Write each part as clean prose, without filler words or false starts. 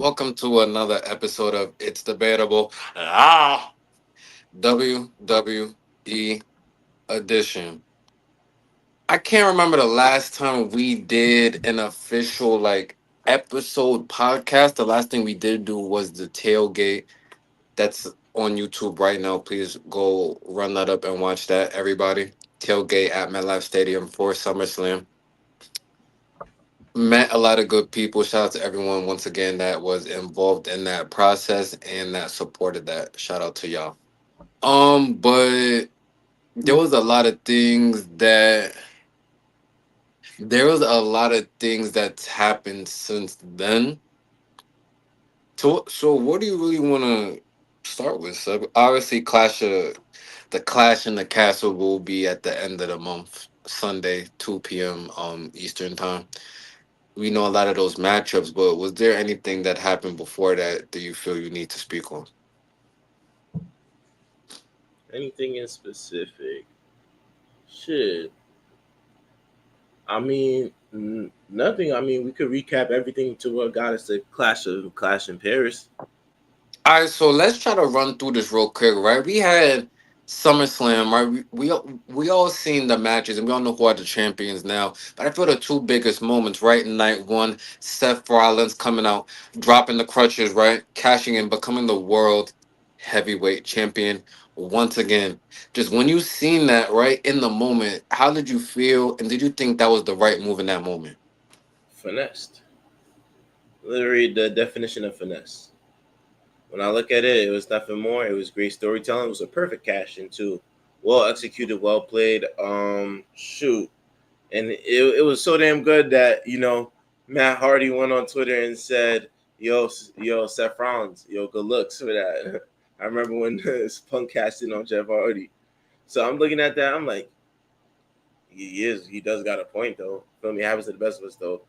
Welcome to another episode of It's Debatable. WWE edition. I can't remember the last time we did an official episode podcast. The last thing we did do was the tailgate that's on YouTube right now. Please go run that up and watch that, everybody. Tailgate at MetLife Stadium for SummerSlam. Met a lot of good people. Shout out to everyone once again that was involved in that process and that supported that. Shout out to y'all. But there was a lot of things that that's happened since then. So what do you really want to start with, Seb? Obviously, Clash in the Castle will be at the end of the month, Sunday, 2 p.m. Eastern time. We know a lot of those matchups, but was there anything that happened before that you feel you need to speak on? Anything in specific? Shit. I mean, nothing. I mean, we could recap everything to what got us the Clash in Paris. All right, so let's try to run through this real quick, right? We had SummerSlam, right? We all seen the matches, and we all know who are the champions now. But I feel the two biggest moments, right? In night one, Seth Rollins coming out, dropping the crutches, right? Cashing in, becoming the world heavyweight champion once again. Just when you seen that, right, in the moment, how did you feel? And did you think that was the right move in that moment? Finessed. Literally the definition of finesse. When I look at it, it was nothing more. It was great storytelling. It was a perfect cash into well executed, well played. Shoot. And it was so damn good that, Matt Hardy went on Twitter and said, yo, Seth Rollins, yo, good looks for that. I remember when Punk cashed in on Jeff Hardy. So I'm looking at that. I'm like, he does got a point though. Feel me? Happens to the best of us though.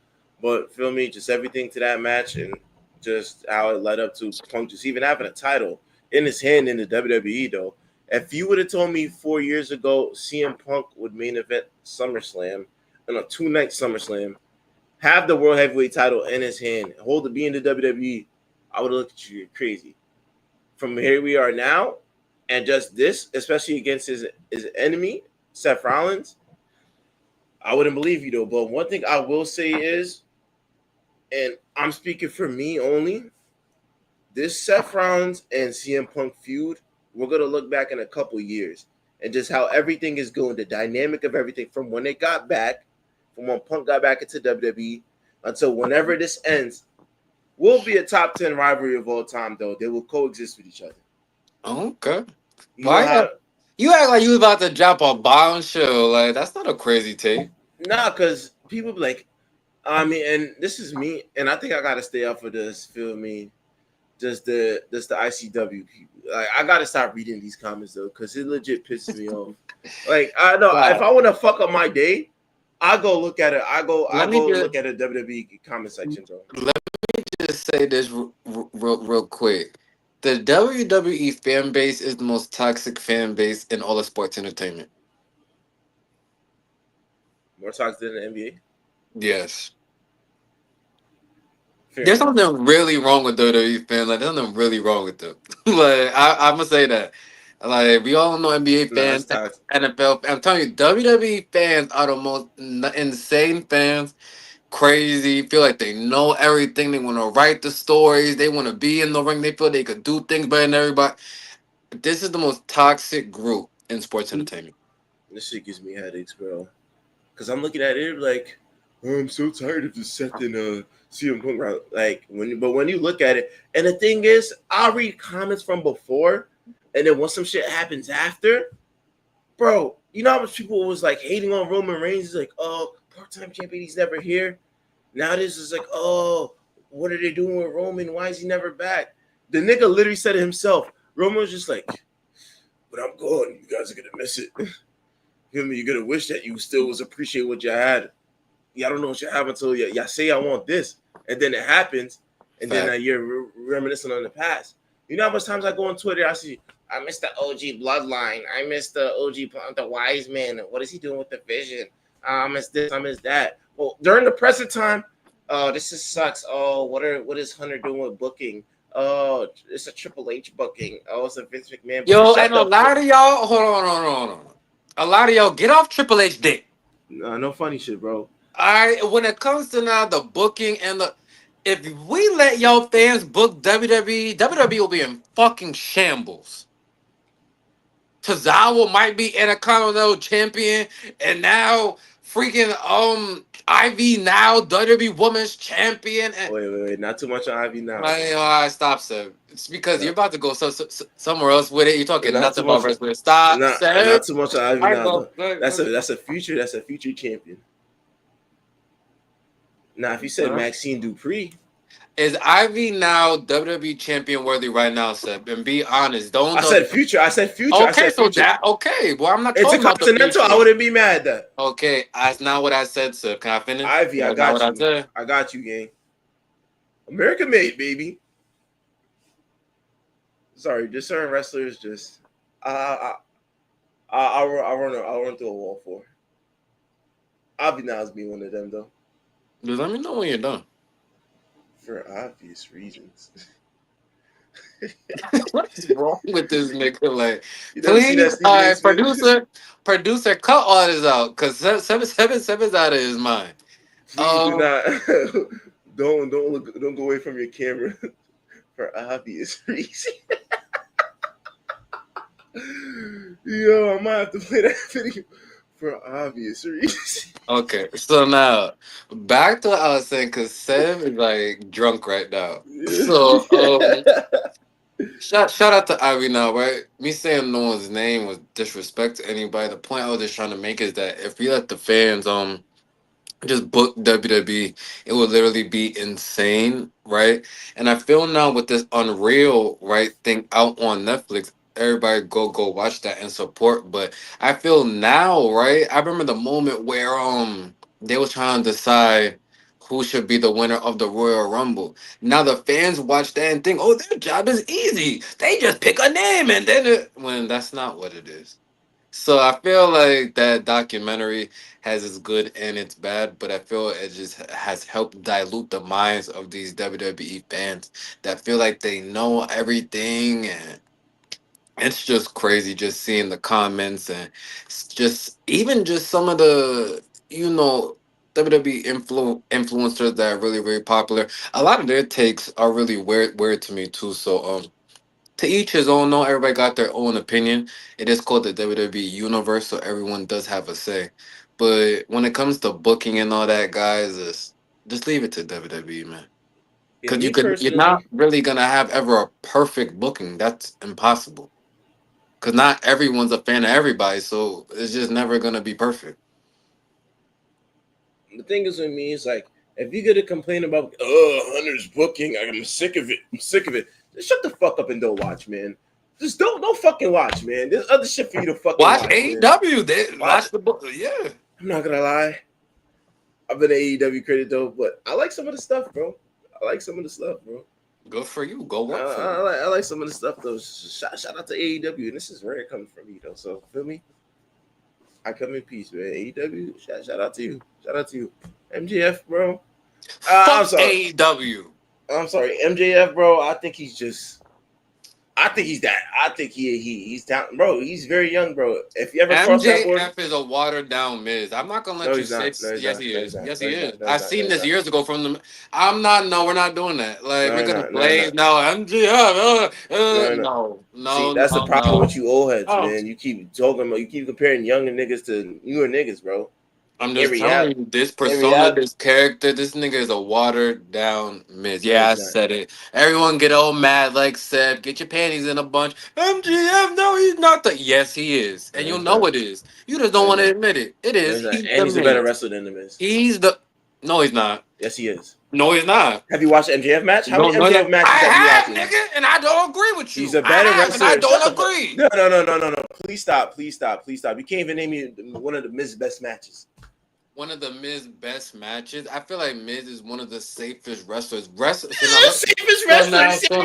But feel me, just everything to that match and just how it led up to Punk just even having a title in his hand in the WWE though. If you would have told me 4 years ago CM Punk would main event SummerSlam in a 2-night SummerSlam, have the World Heavyweight title in his hand, hold it, be in the WWE, I would have looked at you, you're crazy. From here we are now, and just this, especially against his enemy, Seth Rollins, I wouldn't believe you though. But one thing I will say is, and I'm speaking for me only, this Seth Rollins and CM Punk feud, we're gonna look back in a couple years and just how everything is going, the dynamic of everything from when they got back, from when Punk got back into WWE until whenever this ends, will be a top 10 rivalry of all time. Though they will coexist with each other. Okay. You know Why? how? You act like you was about to drop a bombshell. Like that's not a crazy take. Nah, because people be like, I mean, and this is me, and I think I gotta stay up for this. Feel me? Just the ICW people. Like I gotta stop reading these comments though, because it legit pisses me off. Like I know if Wow. I want to fuck up my day, I go look at it. I Let me go just look at a WWE comment section, bro. let me just say this real quick. The WWE fan base is the most toxic fan base in all of sports entertainment. More toxic than the NBA. Yes. Fair There's enough. something really wrong with WWE fans. Like, there's something really wrong with them. I'm gonna say that. Like, we all know NBA Nah, it's fans, toxic. NFL. I'm telling you, WWE fans are the most insane fans. Crazy. Feel like they know everything. They want to write the stories. They want to be in the ring. They feel they could do things better than everybody. This is the most toxic group in sports entertainment. This shit gives me headaches, bro. Because I'm looking at it like, oh, I'm so tired of this Seth and CM Punk route. Like when you look at it, and the thing is, I'll read comments from before, and then once some shit happens after, bro, you know how much people was like hating on Roman Reigns? He's like, oh, part-time champion, he's never here. Now this is like, oh, what are they doing with Roman? Why is he never back? The nigga literally said it himself. Roman was just like, but I'm gone. You guys are gonna miss it. Feel me? You're gonna wish that you still was appreciate what you had. Y'all don't know what you have until y'all say I want this, and then it happens, and then Fact. you're reminiscing on the past. You know how much times I go on Twitter, I see I miss the OG bloodline, I miss the OG the wise man. What is he doing with the vision? I miss this, I miss that. Well, during the present time, Oh, this is sucks. Oh, what is Hunter doing with booking? Oh, it's a Triple H booking. Oh, it's a Vince McMahon booking. Yo, Shut and a the fuck. lot of y'all, hold on. A lot of y'all get off Triple H dick. No, no funny shit, bro. I when it comes to now the booking and the if we let y'all fans book WWE, WWE will be in fucking shambles. Tozawa might be Intercontinental Champion, and now freaking Ivy now WWE Women's Champion, and Wait. Not too much on Ivy now. I stop, Seb. It's because No, you're about to go somewhere else with it. You're talking not nothing too about much. wrestling. Stop, Not Seb. too much on Ivy I now go. though. That's a future champion. Now, if you said Maxine Dupree, Is Ivy now WWE champion worthy right now, Seb? And be honest. Don't. I said future. I said future. I Okay, said so future. that okay. Well, I'm not It's a talking about the continental. I future. wouldn't be mad at that. Okay, that's not what I said, Seb. Can I finish? Ivy, I That's not what got I you. said. I got you, gang. American made, baby. Sorry, just certain wrestlers just I I'll run through a wall for. Ivy now is being one of them though, Just let me know when you're done. for obvious reasons. What's wrong with this nigga? Like, You never see that please, Stephen A. Smith? producer, cut all this out, cause seven's out of his mind. Please do Um, not. Don't go away from your camera for obvious reasons. Yo, I might have to play that video for obvious reasons. okay, so now back to what I was saying, cause Seb is like drunk right now. So, shout out to Ivy now, right? Me saying no one's name was disrespect to anybody. The point I was just trying to make is that if we let the fans just book WWE, it would literally be insane, right? And I feel now with this Unreal right thing out on Netflix, everybody go watch that and support. But I feel now, right? I remember the moment where they was trying to decide who should be the winner of the Royal Rumble. Now the fans watch that and think, oh, their job is easy. They just pick a name and then when that's not what it is. So I feel like that documentary has its good and its bad, but I feel it just has helped dilute the minds of these WWE fans that feel like they know everything, and it's just crazy just seeing the comments and just even just some of the WWE influencers that are really popular. A lot of their takes are really weird to me too. So to each his own. No, everybody got their own opinion. It is called the WWE universe, so everyone does have a say. But when it comes to booking and all that, guys, just leave it to WWE, man. Yeah, Because me you're not personally, really gonna have ever a perfect booking. That's impossible. Because not everyone's a fan of everybody, so it's just never gonna be perfect. the thing is with me is like if you get to complain about Hunter's booking, I'm sick of it. I'm sick of it. Just shut the fuck up and don't watch, man. Just don't fucking watch, man. There's other shit for you to fucking Watch watch, man. AEW. They Watch. watch the book. Yeah, I'm not gonna lie. I've been an AEW critic though, but I like some of the stuff, bro. I like some of the stuff, bro. good for you. Go I, work for I, them. like, I like some of the stuff though. Shout out to AEW, and this is rare coming from me though. So feel me? I come in peace, man. AEW, shout out to you. Shout out to you. MJF, bro. I'm Fuck sorry. AEW. I'm sorry. MJF, bro. I think he's just. I think he's that. I think he's down, bro. He's very young, bro. If you ever cross that board, MJF is a watered down Miz. I'm not gonna no, let you he's say not. No, he's yes not. he No, he's is. not. Yes No, he he's is. not. No, he's I've not. No, seen he's this not. years ago from the. I'm not. No, we're not doing that. Like No, we're you're gonna not. No, you're blaze not. no MJF. No, you're not. No, See, no, that's the no, problem with no. you old heads, Oh, man. You keep talking about, you keep comparing younger niggas to newer niggas, bro. I'm In just telling reality, you, this in persona, reality, this character, this nigga is a watered down Miz. no, Yeah, he's I not. said it. Everyone get all mad, like Seb. Get your panties in a bunch. MGF, no, he's not the. Yes, he is, No, and you he's know not. it is. You just No, don't he's want to not. admit it. It No, is. he's not. He's And the he's a better Miz. wrestler than the Miz. He's the. No, he's not. Yes, he is. No, he's not. Have you watched the MJF match? How No, many no, no. MJF matches I have you have, watched? nigga, and I don't agree with He's you. a I better have, and I wrestler. Shut the don't fuck. agree. No. Please stop. Please stop. Please stop. You can't even name me one of the Miz's best matches. One of the Miz best matches. I feel like Miz is one of the safest wrestlers. So Safest wrestler. Safest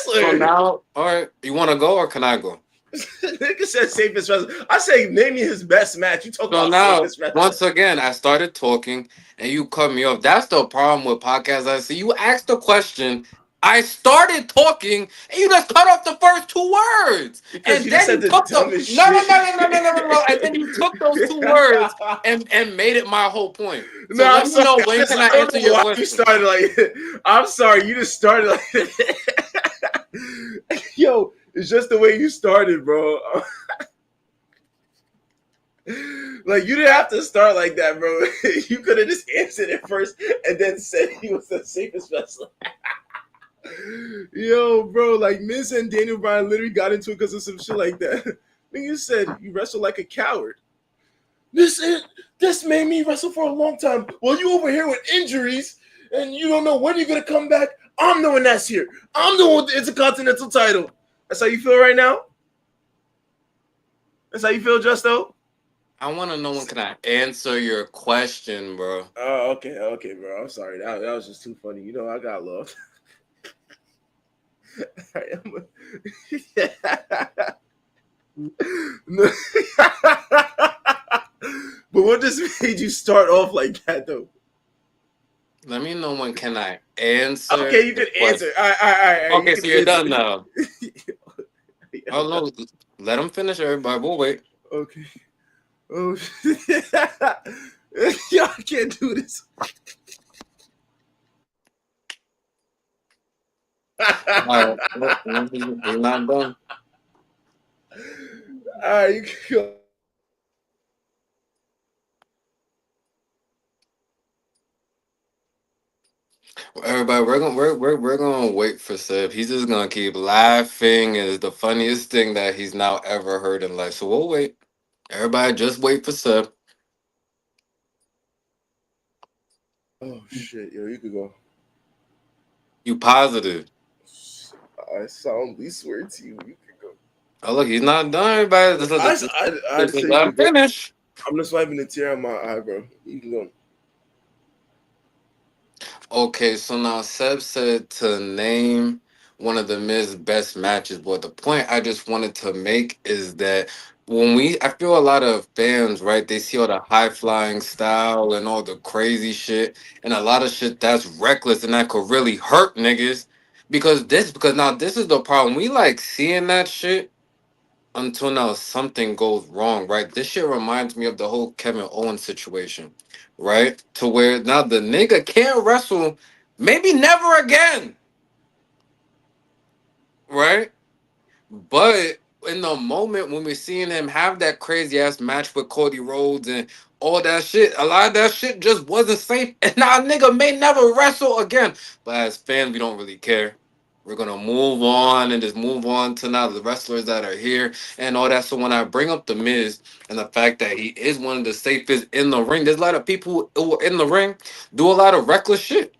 wrestler. now. All right. You want to go or can I go? Nigga said safest wrestler. I say name me his best match. You talk So about now, safest wrestler. once again, I started talking and you cut me off. That's the problem with podcasts. I see you asked the question. I started talking and you just cut off the first two words. Because And you just then said you the took the dumbest no no shit. no no no no no no no. And then you took those two words and made it my whole point. So No, I'm let me sorry. know, when can I I don't answer know your why you question? started like. I'm sorry. You just started like. Yo, it's just the way you started, bro. Like you didn't have to start like that, bro. You could have just answered it first and then said he was the safest wrestler. Yo, bro, like Miz and Daniel Bryan literally got into it because of some shit like that. Nigga said you wrestle like a coward. This is this made me wrestle for a long time. Well, you over here with injuries and you don't know when you're gonna come back. I'm the one that's here. I'm the one with the Intercontinental title. That's how you feel right now? That's how you feel, Justo? I want to know, when can I answer your question, bro? Oh, okay, bro. I'm sorry. That was just too funny. You know, I got love. No. But what just made you start off like that, though? Let me know, when can I answer Okay, you the can answer. question. All right. You Okay, can so you're answer. done now. Oh no, let him finish, everybody. We'll wait. Okay. Oh, y'all can't do this. All right, he's not done. All right, you can go. Everybody, we're gonna wait for Seb. He's just gonna keep laughing, and it's the funniest thing that he's now ever heard in life. So we'll wait. Everybody, just wait for Seb. Oh shit, yo, you could go. You positive? I soundly swear to you, you could go. Oh look, he's not done. Everybody, I just say you let him could go. finish. I'm just wiping a tear on my eye, bro. You can go. Okay, so now Seb said to name one of the Miz best matches. But the point I just wanted to make is that I feel a lot of fans, right? They see all the high flying style and all the crazy shit, and a lot of shit that's reckless and that could really hurt niggas. Because now this is the problem. We like seeing that shit until now something goes wrong, right? This shit reminds me of the whole Kevin Owens situation, right? To where now the nigga can't wrestle, maybe never again, right? But in the moment when we're seeing him have that crazy ass match with Cody Rhodes and all that shit, a lot of that shit just wasn't safe. And now a nigga may never wrestle again. But as fans, we don't really care. We're gonna move on and just move on to now the wrestlers that are here and all that. So when I bring up the Miz and the fact that he is one of the safest in the ring, there's a lot of people who in the ring do a lot of reckless shit.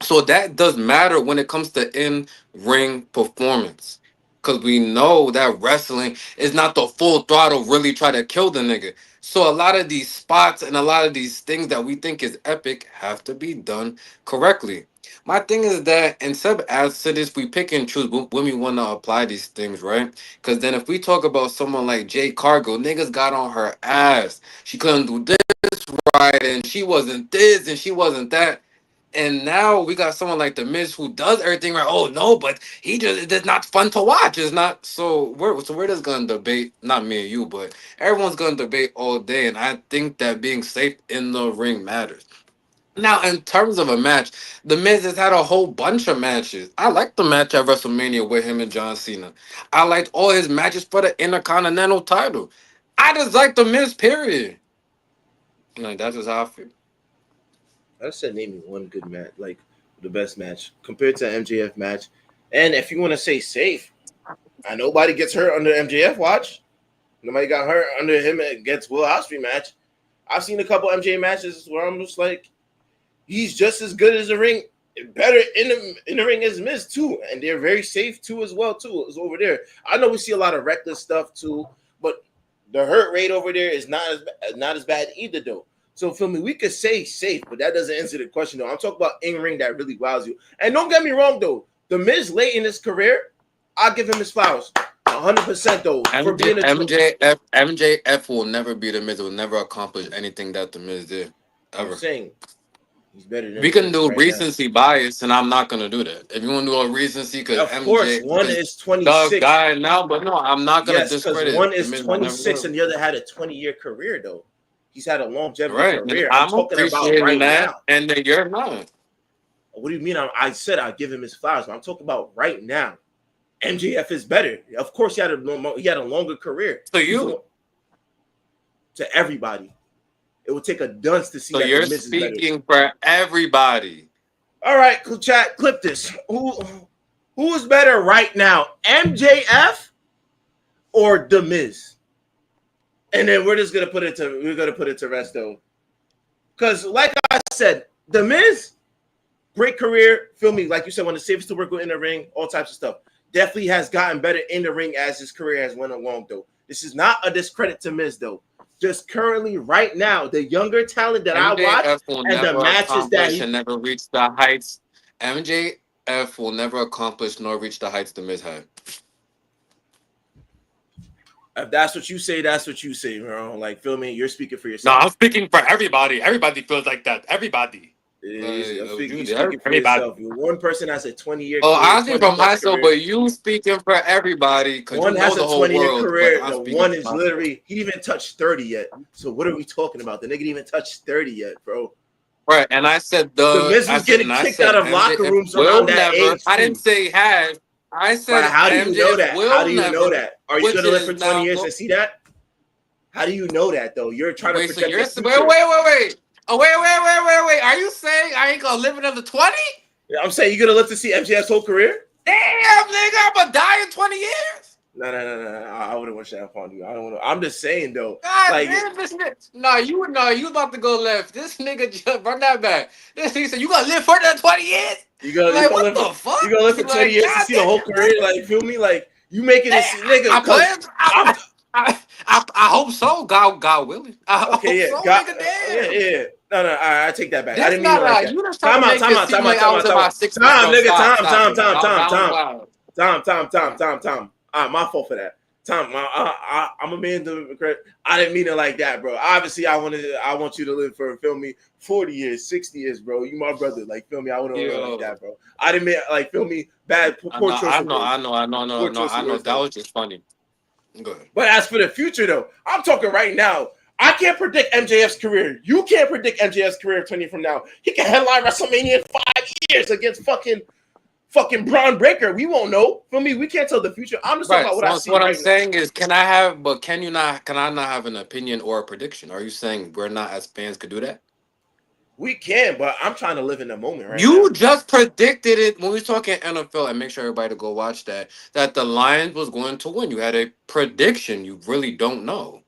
So that does matter when it comes to in ring performance. Because we know that wrestling is not the full throttle, really try to kill the nigga. So a lot of these spots and a lot of these things that we think is epic have to be done correctly. My thing is that, and Seb adds to this, we pick and choose when we want to apply these things, right? Because then if we talk about someone like Jay Cargill, niggas got on her ass. She couldn't do this right, and she wasn't this, and she wasn't that. And now we got someone like the Miz who does everything right. Oh no, but he just it's not fun to watch. It's not we're just gonna debate, not me and you, but everyone's gonna debate all day. And I think that being safe in the ring matters. Now, in terms of a match, the Miz has had a whole bunch of matches. I liked the match at WrestleMania with him and John Cena. I liked all his matches for the Intercontinental title. I just like the Miz, period. Like that's just how I feel. I said name me one good match, like the best match compared to MJF match. And if you want to say safe, nobody gets hurt under MJF watch. Nobody got hurt under him against Will Ospreay match. I've seen a couple MJ matches where I'm just like, he's just as good as the ring, better in the ring as Miz too, and they're very safe too as well too. It's over there. I know we see a lot of reckless stuff too, but the hurt rate over there is not as bad either though. So feel me, we could say safe, but that doesn't answer the question though. I'm talking about in ring that really wows you. And don't get me wrong though, the Miz late in his career, I'll give him his flowers. 100% though. For MJ, being a MJF will never be the Miz. Will never accomplish anything that the Miz did I'm ever. saying he's better than We the can Miz do right now. recency bias, and I'm not gonna do that. If you want to do a recency, because Of course, one because is the 26. guy now, but no, I'm not gonna Yes, because one discredit the is Miz. I never 26 will. and the other had a 20-year career though. He's had a longevity Right, and career. I'm I'm talking about appreciating right that, now. and then you're not. What do you mean? I said I'd give him his flowers, but I'm talking about right now. MJF is better. Of course, he had a longer career. So He's you, to everybody. It would take a dunce to see so that the you're Miz is better. speaking for everybody. All right, chat, clip this. Who is better right now, MJF or the Miz? And then we're gonna put it to rest though, because like I said, the Miz, great career. Feel me? Like you said, one of the safest to work with in the ring, all types of stuff. Definitely has gotten better in the ring as his career has went along though. This is not a discredit to Miz though. Just currently, right now, the younger talent that I watch MJF will and the never matches that accomplish he and never reach the heights. MJF will never accomplish nor reach the heights the Miz had. if that's what you say, that's what you say, bro. Like, feel me? You're speaking for No, I'm yourself. speaking for everybody. Everybody feels like that. Everybody. I'm You, speaking for everybody. yourself. You're one person has a 20-year Oh, career, I'm speaking 20 for plus myself, career. but you speaking for everybody because you One know has a the whole 20-year world. But career. I'm The speaking one for is myself. literally he didn't even touch 30 yet. So what are we talking about? The nigga didn't even touch 30 yet, bro. Right, and I said The Miz was getting I kicked out said of locker MJF rooms will around that never. age I didn't too. say has. I But said how do you know MJF that? How will do you know never, that? Are you which gonna live is for 20 now. years and see that? How do you know that though? You're trying to Wait, so project you're the future. wait. Oh, wait. Are you saying I ain't gonna live another 20? I'm saying you're gonna live to see MJF's whole career? Damn, nigga, I'm gonna die in 20 years. No. I wouldn't wish that upon you. I don't want to. I'm just saying though, God like damn, this nigga. You about to go left. This nigga just run that back. This nigga said, you gonna live further than 20 years? you Like, gonna what live the you fuck? gonna live for 20 Like, years to god see the whole damn. career. Like feel me? Like you making Hey, this nigga I because plan. I'm I hope so. God willing. I okay. hope Yeah, so, got nigga. yeah, Damn. yeah. No. I take that back. I This didn't mean it not like a. that. You just trying to make it seem like I was in Time my out. 60s, Time, bro. nigga. Stop it, bro. That was wild. My fault for that. I'm a man to correct. I didn't mean it like that, bro. Obviously, I want you to live for feel me 40 years, 60 years, bro. You my brother, like feel me. I wouldn't want like Yo, that, bro. I didn't mean like feel me bad, I poor know, choice I of know, words, I know, I know, no, poor no, choice I of know. words, That though. was just funny. Go ahead. But as for the future, though, I'm talking right now. I can't predict MJF's career. You can't predict MJF's career 20 from now. He can headline WrestleMania in 5 years against fucking Braun Breaker. We won't know. For me, we can't tell the future. I'm just talking Right. about what I So see what I'm right now. saying is, can I have? But can you not? Can I not have an opinion or a prediction? Are you saying we're not as fans could do that? We can, but I'm trying to live in the moment right now. You just predicted it when we was talking NFL, and make sure everybody to go watch that. That the Lions was going to win. You had a prediction. You really don't know,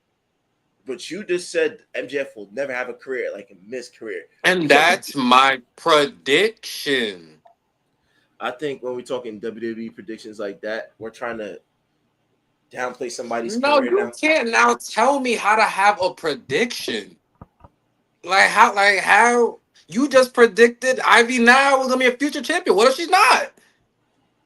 But you just said MJF will never have a career like a missed career. and that's my prediction. I think when we're talking WWE predictions like that, we're trying to downplay somebody's No, career you now. can't now tell me how to have a prediction. Like how you just predicted Ivy now was gonna be a future champion. What if she's not?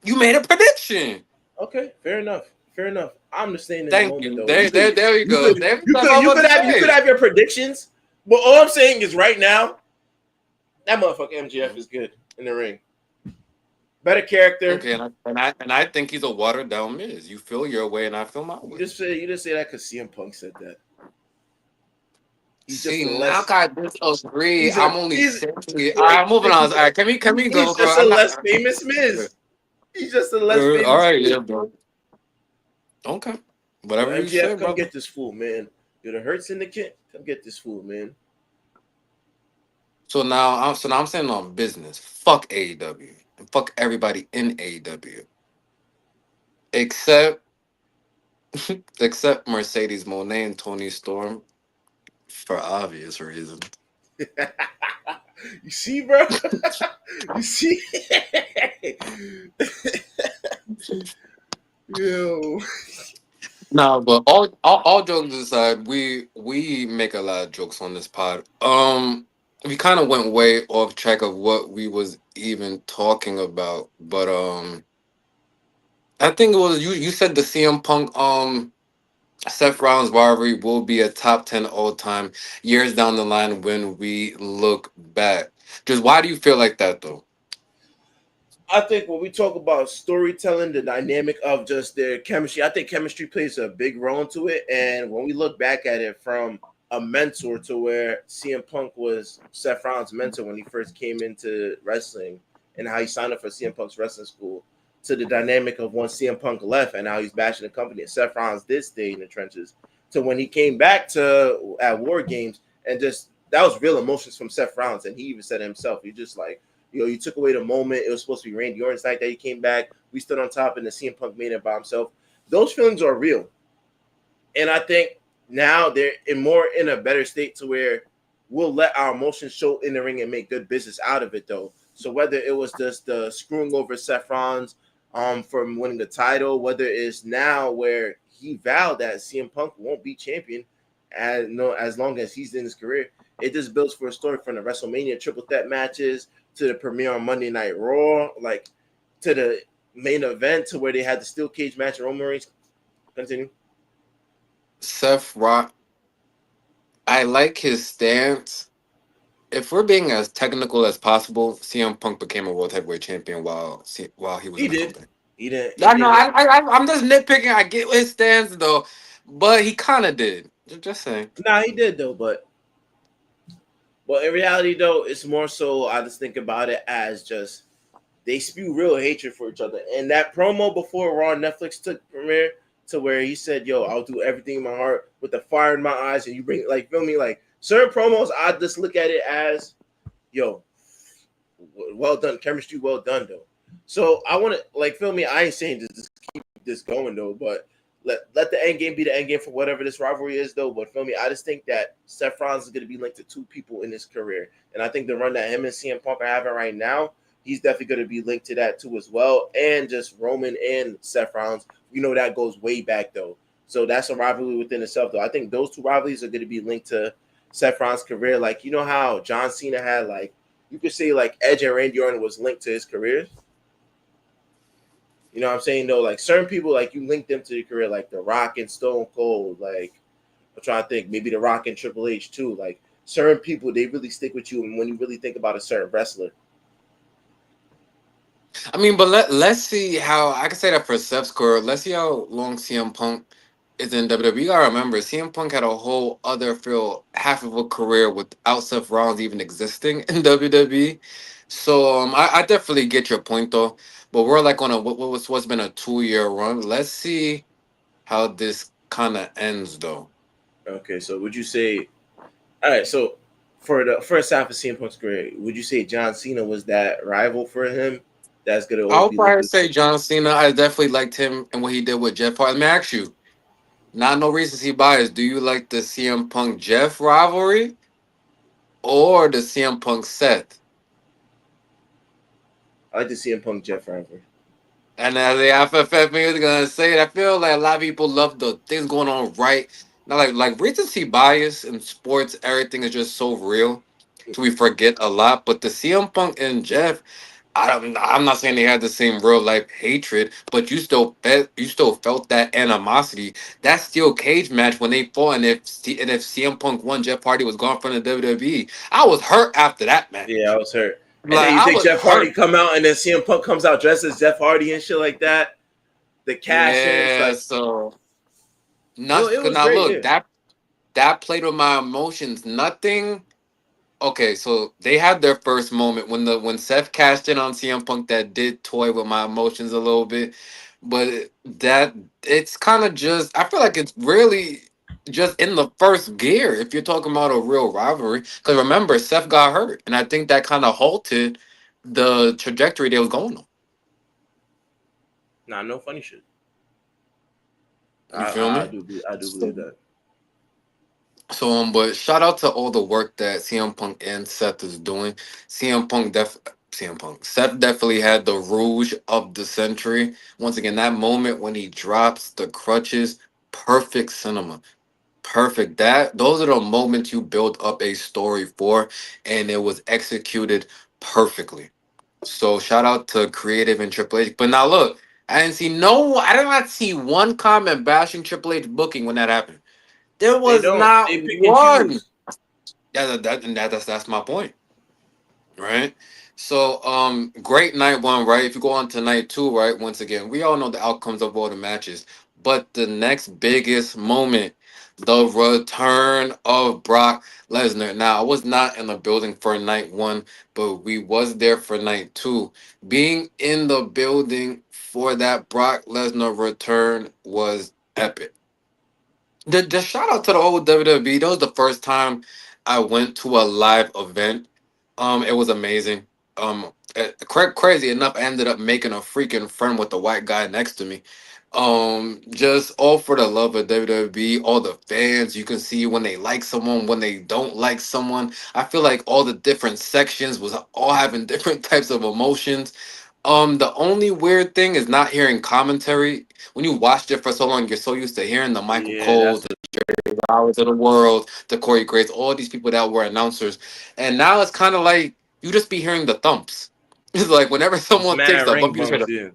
You made a prediction. Okay, fair enough. Fair enough. I'm just staying in the Thank moment you. though. You could There you you go. could There, that's all I'm about to you could say. have your predictions, but all I'm saying is right now, that motherfucker MGF Mhm. is good in the ring. Better character. Okay, and I think he's a watered down Miz. You feel your way, and I feel my way. You just say that because CM Punk said that. He's just a See, now less I disagree. he's a I'm only he's saying. All right, moving on. All right, can we he's go, bro? just a I'm not. less famous Miz. He's just a less All famous right, Miz. yeah, bro. Okay, Yo, whatever you say, MGF, come brother. get this fool, man. You're the Hurt Syndicate. Come get this fool, man. So now I'm saying on business. Fuck AEW and fuck everybody in AEW except except Mercedes Monet and Tony Storm for obvious reasons. You see, bro? You see? Yo. No, but all jokes aside, we make a lot of jokes on this pod. We kind of went way off track of what we was even talking about, but I think it was you. You said the CM Punk Seth Rollins rivalry will be a top 10 all time years down the line when we look back. Just why do you feel like that though? I think when we talk about storytelling, the dynamic of just their chemistry, I think chemistry plays a big role into it. And when we look back at it from a mentor to where CM Punk was Seth Rollins' mentor when he first came into wrestling and how he signed up for CM Punk's wrestling school, to the dynamic of when CM Punk left and how he's bashing the company and Seth Rollins did stay in the trenches, to when he came back to at War Games and just that was real emotions from Seth Rollins. And he even said it himself, he just like, you took away the moment. It was supposed to be Randy Orton's night that he came back. We stood on top, and the CM Punk made it by himself. Those feelings are real, and I think now they're in a better state to where we'll let our emotions show in the ring and make good business out of it, though. So whether it was just the screwing over Seth Rollins from winning the title, whether it's now where he vowed that CM Punk won't be champion as no as long as he's in his career, it just builds for a story from the WrestleMania triple threat matches to the premiere on Monday Night Raw, like to the main event to where they had the steel cage match and Roman Reigns. Continue. Seth Rock, I like his stance. If we're being as technical as possible, CM Punk became a world heavyweight champion while he was He in the did. company. He didn't. He I know. didn't get. I'm just nitpicking. I get his stance though, but he kind of did. Just saying. Nah, he did though. But in reality though, it's more so I just think about it as just they spew real hatred for each other. And that promo before Raw on Netflix took premiere to where he said, "Yo, I'll do everything in my heart with the fire in my eyes," and you bring like feel me like certain promos. I just look at it as, "Yo, well done, chemistry, well done though." So I want to like feel me. I ain't saying just keep this going though, but let the end game be the end game for whatever this rivalry is though. But feel me, I just think that Seth Rollins is going to be linked to two people in his career, and I think the run that him and CM Punk are having right now, he's definitely going to be linked to that too as well. And just Roman and Seth Rollins, we know that goes way back though. So that's a rivalry within itself though. I think those two rivalries are going to be linked to Seth Rollins' career. Like you know how John Cena had like you could say like Edge and Randy Orton was linked to his careers. You know what I'm saying though? Like certain people, like you link them to your career, like The Rock and Stone Cold. Like I'm trying to think, maybe The Rock and Triple H too. Like certain people, they really stick with you, and when you really think about a certain wrestler, I mean, but let's see how I can say that for Seth's career. Let's see how long CM Punk is in WWE. You gotta remember, CM Punk had a whole other feel half of a career without Seth Rollins even existing in WWE. So I definitely get your point though. But we're like on a what's been a 2 year run. Let's see how this kind of ends though. okay. So would you say, all right? So for the first half of CM Punk's career, would you say John Cena was that rival for him? That's gonna always I'll be linked probably to. say John Cena. I definitely liked him and what he did with Jeff Hardy. Let me ask you, not no recency bias. Do you like the CM Punk Jeff rivalry or the CM Punk Seth? I like the CM Punk Jeff rivalry. And as the FFF is gonna say it, I feel like a lot of people love the things going on right now. Like recency bias in sports, everything is just so real, so we forget a lot. But the CM Punk and Jeff, I'm not saying they had the same real life hatred, but you still felt that animosity. That steel cage match when they fought, and if CM Punk won, Jeff Hardy was gone from the WWE. I was hurt after that Yeah, match. I was hurt. And Like then you I think was Jeff Hardy hurt. come out, and then CM Punk comes out dressed as Jeff Hardy and shit like that. The cash in, it's Yeah, like so it nothing. was Now great. look, Yeah. that played with my emotions. Nothing. Okay, so they had their first moment when Seth cashed in on CM Punk. That did toy with my emotions a little bit, but that it's kind of just. I feel like it's really just in the first gear if you're talking about a real rivalry. Because remember, Seth got hurt, and I think that kind of halted the trajectory they was going on. Nah, no funny shit. You feel me? I do believe that. So but shout out to all the work that CM Punk and Seth is doing. CM Punk def CM Punk. Seth definitely had the rouge of the century. Once again, that moment when he drops the crutches, perfect cinema. Perfect. That those are the moments you build up a story for, and it was executed perfectly. So shout out to Creative and Triple H. But now look, I didn't see no. I did not see one comment bashing Triple H booking when that happened. There They was don't. not They pick and one. choose. That's my point, right? So, great night one, right? If you go on to night two, right? Once again, we all know the outcomes of all the matches, but the next biggest moment, the return of Brock Lesnar. Now, I was not in the building for night one, but we was there for night two. Being in the building for that Brock Lesnar return was epic. The shout out to the whole WWE. That was the first time I went to a live event. It was amazing. Crazy enough, I ended up making a freaking friend with the white guy next to me. Just all for the love of WWE. All the fans, you can see when they like someone, when they don't like someone. I feel like all the different sections was all having different types of emotions. The only weird thing is not hearing commentary. When you watched it for so long, you're so used to hearing the Michael Yeah, Coles, that's the Hours of the World, the Corey Graves, all these people that were announcers. And now it's kind of like you just be hearing the thumps. It's like whenever it's someone takes mad a ring bump, you just hear bumps. the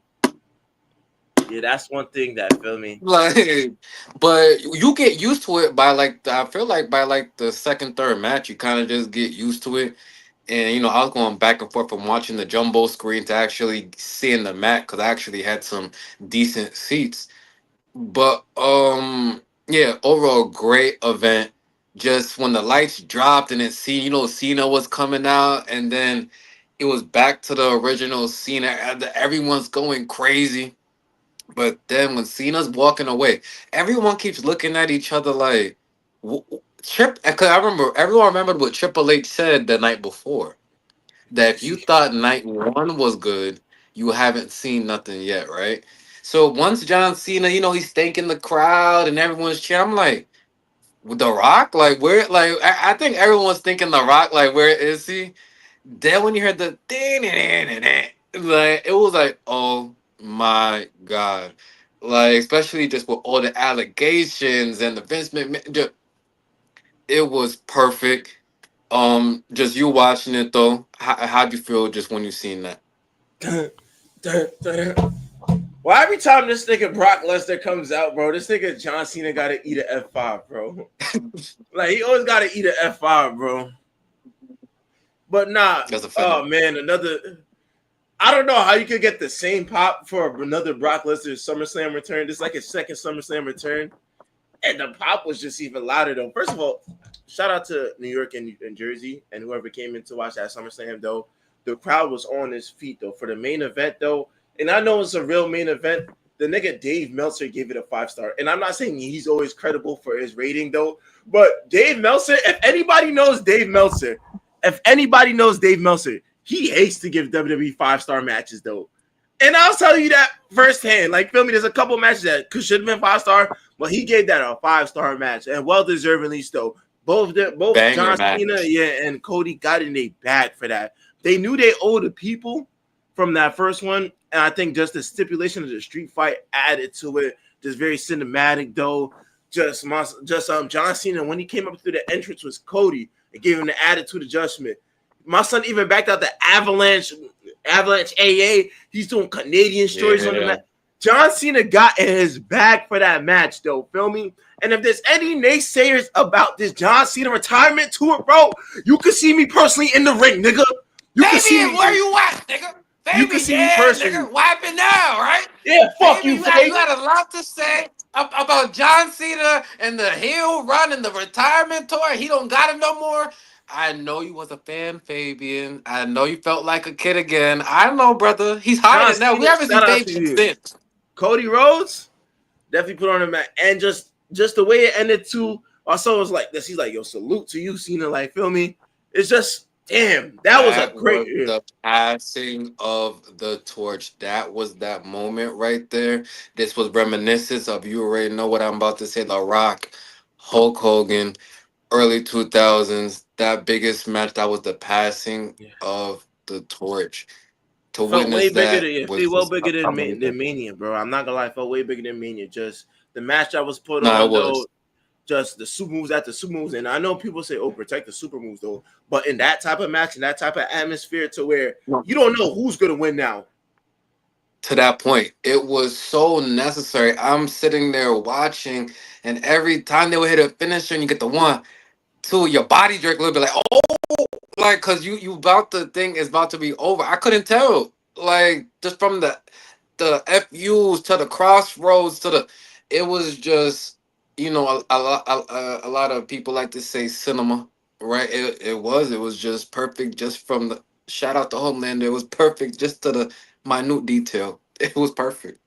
Yeah, yeah, that's one thing that feel me. like. But you get used to it by like I feel like by like the second, third match, you kind of just get used to it. And I was going back and forth from watching the jumbo screen to actually seeing the mat because I actually had some decent seats. But yeah, overall great event. Just when the lights dropped and Cena was coming out, and then it was back to the original Cena. Everyone's going crazy. But then when Cena's walking away, everyone keeps looking at each other like Trip. Because I remember everyone remembered what Triple H said the night before, that if you thought night one was good, you haven't seen nothing yet, right? So once John Cena, he's thanking the crowd and everyone's cheering, I'm like, with The Rock, like where, like I think everyone's thinking The Rock, like where is he? Then when you heard the like it was like, oh my god, like especially just with all the allegations and the Vince McMahon, it was perfect. Just you watching it though, how'd you feel just when you seen that? Well, every time this nigga Brock Lesnar comes out, bro, this nigga John Cena gotta eat an F5, bro. Like he always gotta eat an F5, bro. But nah, That's a fact. oh man, another. I don't know how you could get the same pop for another Brock Lesnar SummerSlam return. This is like his second SummerSlam return, and the pop was just even louder though. First of all, shout out to New York and Jersey and whoever came in to watch that SummerSlam though. The crowd was on his feet though for the main event though, and I know it's a real main event. The nigga Dave Meltzer gave it a 5 star, and I'm not saying he's always credible for his rating though, but Dave Meltzer, if anybody knows Dave Meltzer, he hates to give WWE 5 star matches though. And I'll tell you that firsthand. Like, feel me, there's a couple matches that should have been 5 star, but he gave that a 5 star match, and well deservingly so. Both Banger John Cena, match. yeah, and Cody got in their bag for that. They knew they owed the people from that first one, and I think just the stipulation of the street fight added to it. Just very cinematic though. John Cena when he came up through the entrance was Cody and gave him the attitude adjustment. My son even backed out the Avalanche AA. He's doing Canadian stories on the Yeah. match. John Cena got in his bag for that match, though. Feel me? And if there's any naysayers about this John Cena retirement tour, bro, you can see me personally in the ring, nigga. You can see Fabian, where me. you at, nigga? You can Fabian, see me yeah, personally. nigga, wiping now, right? Yeah, fuck Fabian, you, you had Fabi. a lot to say about John Cena and the heel run and the retirement tour. He don't got it no more. I know you was a fan, Fabian. I know you felt like a kid again. I know, brother. He's John hiding now. We Cena, haven't seen shout out to Fabian you. since. Cody Rhodes, definitely put on a match. And just the way it ended too. Also was like this. He's like, yo, salute to you, Cena. Like, feel me? It's just damn, that was a That great was the passing of the torch. That was that moment right there. This was reminiscent of, you already know what I'm about to say, The Rock, Hulk Hogan, early 2000s. That biggest match, that was the passing yeah. of the torch. To Felt way witness bigger that than it was felt well just bigger than amazing. Mania, bro. I'm not gonna lie, it felt way bigger than Mania. Just the match that was put No, it on though, was. just the super moves after super moves. And I know people say, "Oh, protect the super moves," though. But in that type of match, in that type of atmosphere, to where you don't know who's gonna win now. to that point. It was so necessary. I'm sitting there watching, and every time they would hit a finisher, and you get the one, two, your body jerk a little bit like, like, cause you about to think it's about to be over. I couldn't tell, like, just from the FUs to the crossroads to the, it was just, a lot of people like to say cinema, right? It was just perfect, just from the shout out to Homelander. It was perfect, just to the minute detail. It was perfect.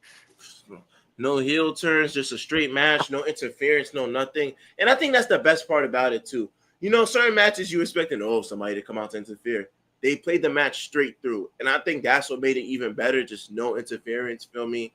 No heel turns, just a straight match, no interference, no nothing. And I think that's the best part about it too. You know, certain matches you expecting, oh, somebody to come out to interfere. They played the match straight through. And I think that's what made it even better. Just no interference, feel me?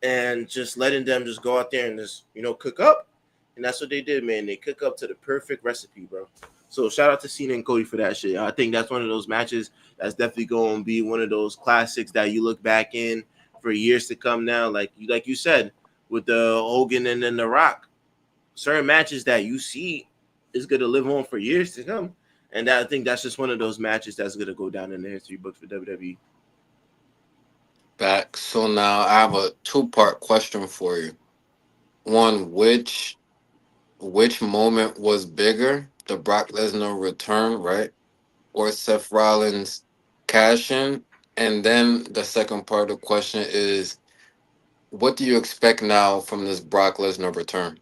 And just letting them just go out there and just, cook up. And that's what they did, man. They cook up to the perfect recipe, bro. So shout out to Cena and Cody for that shit. I think that's one of those matches that's definitely going to be one of those classics that you look back in for years to come now. Like you said, with the Hogan and then The Rock, certain matches that you see is going to live on for years to come. And I think that's just one of those matches that's going to go down in the history books for WWE. Back. So now I have a two-part question for you. One, which moment was bigger, the Brock Lesnar return, right, or Seth Rollins cash in? And then the second part of the question is, what do you expect now from this Brock Lesnar return?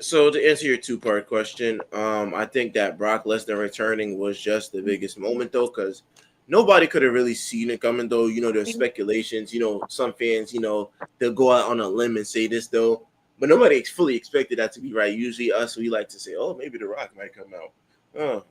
So to answer your two-part question, I think that Brock Lesnar returning was just the biggest moment though, because nobody could have really seen it coming though. You know, there's speculations. You know, some fans, they'll go out on a limb and say this though, but nobody fully expected that to be right. Usually, us we like to say, oh, maybe The Rock might come out. Oh,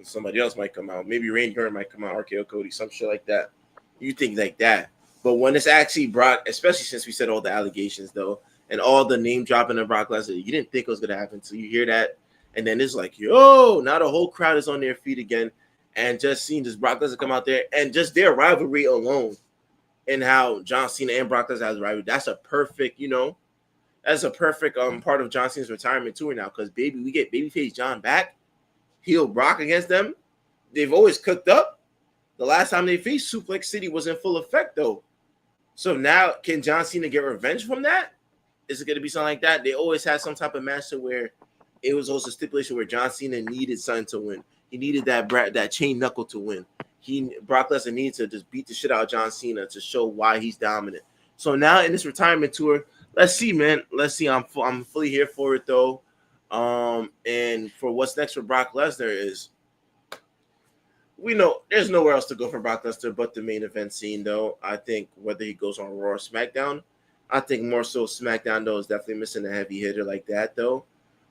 somebody else might come out. Maybe Randy Orton might come out. RKO Cody, some shit like that. You think like that, but when it's actually Brock, especially since we said all the allegations though and all the name dropping of Brock Lesnar, you didn't think it was gonna happen. So you hear that, and then it's like, yo, now the whole crowd is on their feet again, and just seeing this Brock Lesnar come out there and just their rivalry alone, and how John Cena and Brock Lesnar has a rivalry. That's a perfect part of John Cena's retirement tour now, because baby, we get babyface John back, heel Brock against them. They've always cooked up. The last time they faced, Suplex City was in full effect though. So now, can John Cena get revenge from that? Is it going to be something like that? They always had some type of match to where it was also a stipulation where John Cena needed something to win. He needed that chain knuckle to win. Brock Lesnar needed to just beat the shit out of John Cena to show why he's dominant. So now in this retirement tour, let's see, man. Let's see. I'm fully here for it though. And for what's next for Brock Lesnar is, we know there's nowhere else to go for Brock Lesnar but the main event scene, though. I think whether he goes on Raw or SmackDown, I think more so SmackDown, though, is definitely missing a heavy hitter like that, though.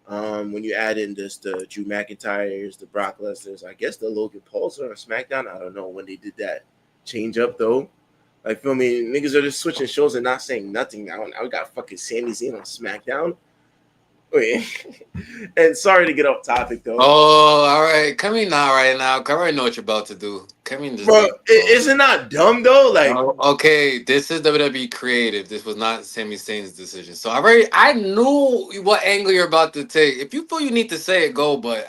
When you add in this, the Drew McIntyres, the Brock Lesnar's, I guess the Logan Pauls are on SmackDown. I don't know when they did that change up, though. Like, feel me? Niggas are just switching shows and not saying nothing now. Now we got fucking Sami Zayn on SmackDown. Wait. And sorry to get off topic, though. Oh, all right. Come in now, right now. I already know what you're about to do. Come in, just Bro, leave it alone. is it not dumb, though? Like, Oh, okay, this is WWE creative. This was not Sami Zayn's decision. So I knew what angle you're about to take. If you feel you need to say it, go. But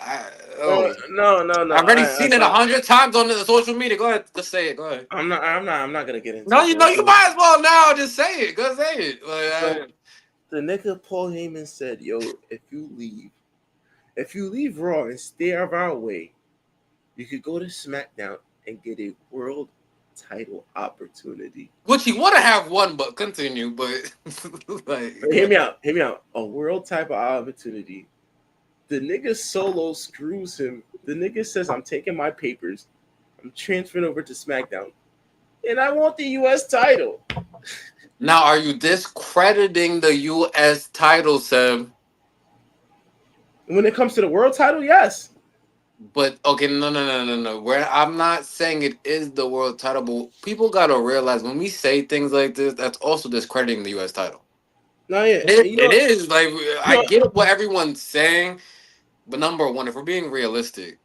no, no, no. I've already seen it 100 times on the social media. Go ahead, just say it. Go ahead. I'm not gonna get into No, it, you bro. know you So, might as well now. Just say it. Go say it. so the nigga Paul Heyman said, "Yo, if you leave Raw and stay out of our way, you could go to SmackDown and get a world title opportunity." which he would have one, but continue. But like, Hear me out. Hear me out. A world title opportunity. The nigga Solo screws him. The nigga says, "I'm taking my papers. I'm transferring over to SmackDown, and I want the U.S. title." now are you discrediting the U.S. title, Sam? When it comes to the world title, yes. But okay, no. Where I'm not saying it is the world title, but people gotta realize when we say things like this, that's also discrediting the U.S. title. No, yeah. It is like You I know, get what everyone's saying, but number one, if we're being realistic,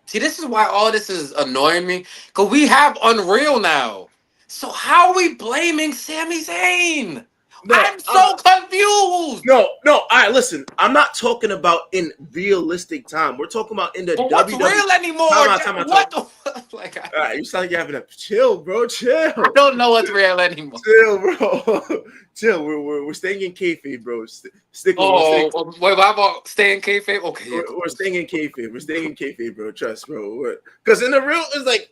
see, this is why all this is annoying me because we have Unreal now. So how are we blaming Sami Zayn? No, I'm so confused. no. All right, listen. I'm not talking about in realistic time. We're talking about in the But what's WWE. real anymore? Time out, time out, time out. What the like? All right, you sound like you're having a chill, bro. I Chill, don't know what's real anymore. chill, bro. Chill. We're staying in kayfabe, bro. Stick with. We're staying. Oh, wait, what about staying kayfabe? Okay, yeah, We're staying in kayfabe. We're staying in kayfabe, bro. Trust, bro. Because in the real, it's like,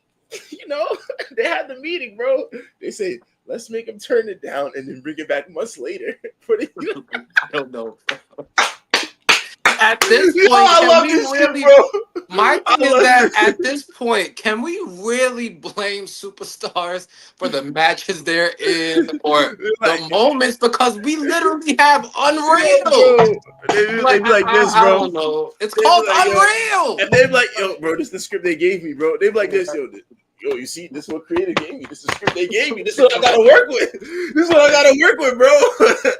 they had the meeting, bro. They say, let's make him turn it down and then bring it back months later. I don't know. At this Yo, point, I can love we this shit, really? bro. My I thing is love that this at shit. this point, can we really blame superstars for the matches they're in or the Like, moments? Because we literally have yo, Unreal. bro. They Like be like this, I bro. don't know. It's They be called like, yo, Unreal. and they be like, yo, bro, this is the script they gave me, bro. They be like this, yo, you see, this is what creator gave me. This is the script they gave me. This is what I gotta work with. This is what I gotta work with, bro.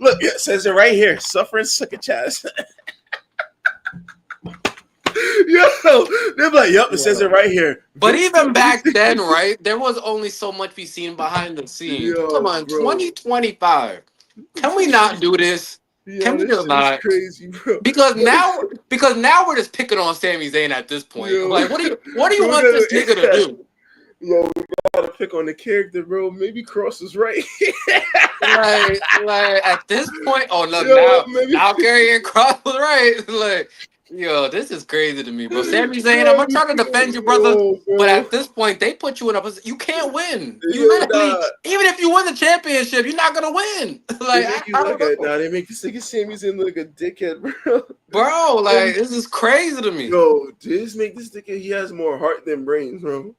Look, it says it right here. Suffering sucker chest. Yo, they're like, yep, it says it right here. But Vince, even back then, right, there was only so much we seen behind the scenes. Come yo, on, bro. 2025. Can we not do this? Can Yo, we this just shit is not? crazy, bro. Because now we're just picking on Sami Zayn at this point. Yo, Like, what do you we're want this nigga to gonna, do? yo, we gotta pick on the character, bro. Maybe Cross is right. Like at this point, oh no, Yo, now maybe. now Karrion Cross was right. Like, yo, this is crazy to me, bro. Sami Zayn, I'm Yo, not trying to defend you, brother, yo, but bro. at this point, they put you in a position you can't win. You Yo, literally, nah. even if you win the championship, you're not gonna win. They Like, make you I look don't at know, They make this nigga Sami Zayn look like a dickhead, bro. bro. And, Like, this is crazy to me. yo, this make this nigga. He has more heart than brains, bro.